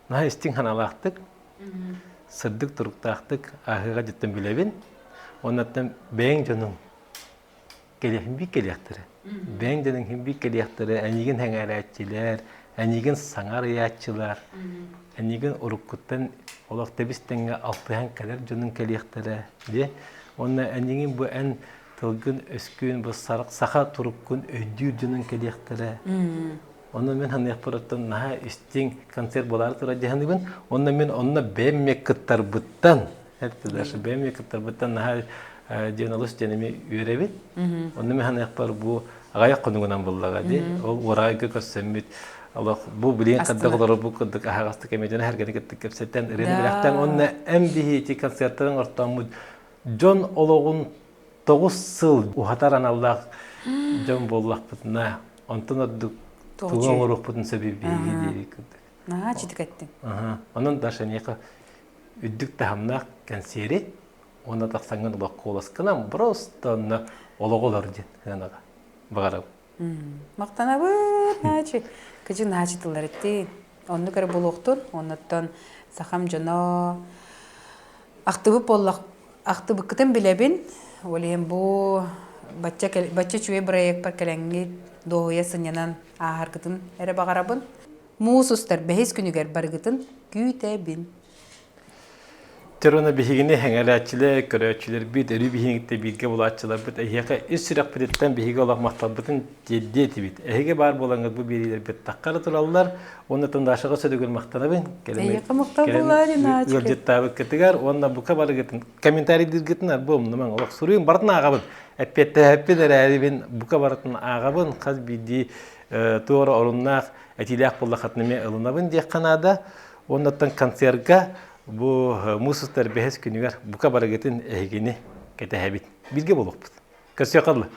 наға істен қаналақтық, сырдық тұрықтақтық ағыға жеттен білебін. Онаттан бәйін жоның келехимби келехтері. Бәңденің химби келехтері, әнеген хәңәрәтчілер, әнеген саңар ятчылар, әнеген ұрыққыттан олақ тебістенге алтыған кәлер жөнің келехтері. Онна әнеген бұл ән тылгын өскін, бұл сақа тұрыққын өйдүү жөнің келехтері. Онна мен ханы япыраттан наха истин концерт болар тура диханыбын. Онна мен онна беммек кыттарбыттан, хәтта даже беммек кыттарбыттан наха журналист денеме үйрәбит. Онна мен ханы япыр бу агаяк конугунан буллага ди. Ол урайга көсөммит. Allah bu bilen kadar bu kadar ahastı kemeden her gene gittik kepsetten renkten onunla en bihi konsertlerin ortamı John Ologun 9 yıl uhataran Allah John bollak butuna ondan da tuğan oruq butun sebebi diye. Aha ciddi ettin. Aha onun da şeniyaka üddük tahamnak konseri onda taqsangan da qolaskanam просто ологолар ден янага багарам. Мактанабыт начи. Кыжы начи тылар этти. Онну кere болуктун, оннотон сахам жана актыбы боллак актыбыкытын билебин. Олем бу бачча чуе проект бар келеңги доя сынянан ахаргытын эре багарабын. Муусустар бехис күнүгер баргытын күйтебин. Terona bihigini hengelçiler, köröçüler bir deri bihingte bilge bulatçılar bit ehiyaka israq biletten bihige olaq maqtabıtın ciddiyeti bit. Ehige bar bolangız bu biriler bit taqqarı turallar. Ondan da aşağı södөгөр maqtanabın. Ehiyaka maqtabılar ina. Göljettabı ketigar onda bu kabarı gitin. Kommentari dirgitnar bu men olaq suruyum bartna agabın. Epette heppiler adibin bu kabartın agabın qaz bidi to'g'ri orunaq atilaq bollaqatnime ılınabın diye kanada. Ondan konserga bu musustar behes günüger bu kabarı getin ehigini kete habit. Bilge boluq. Kösü qallı.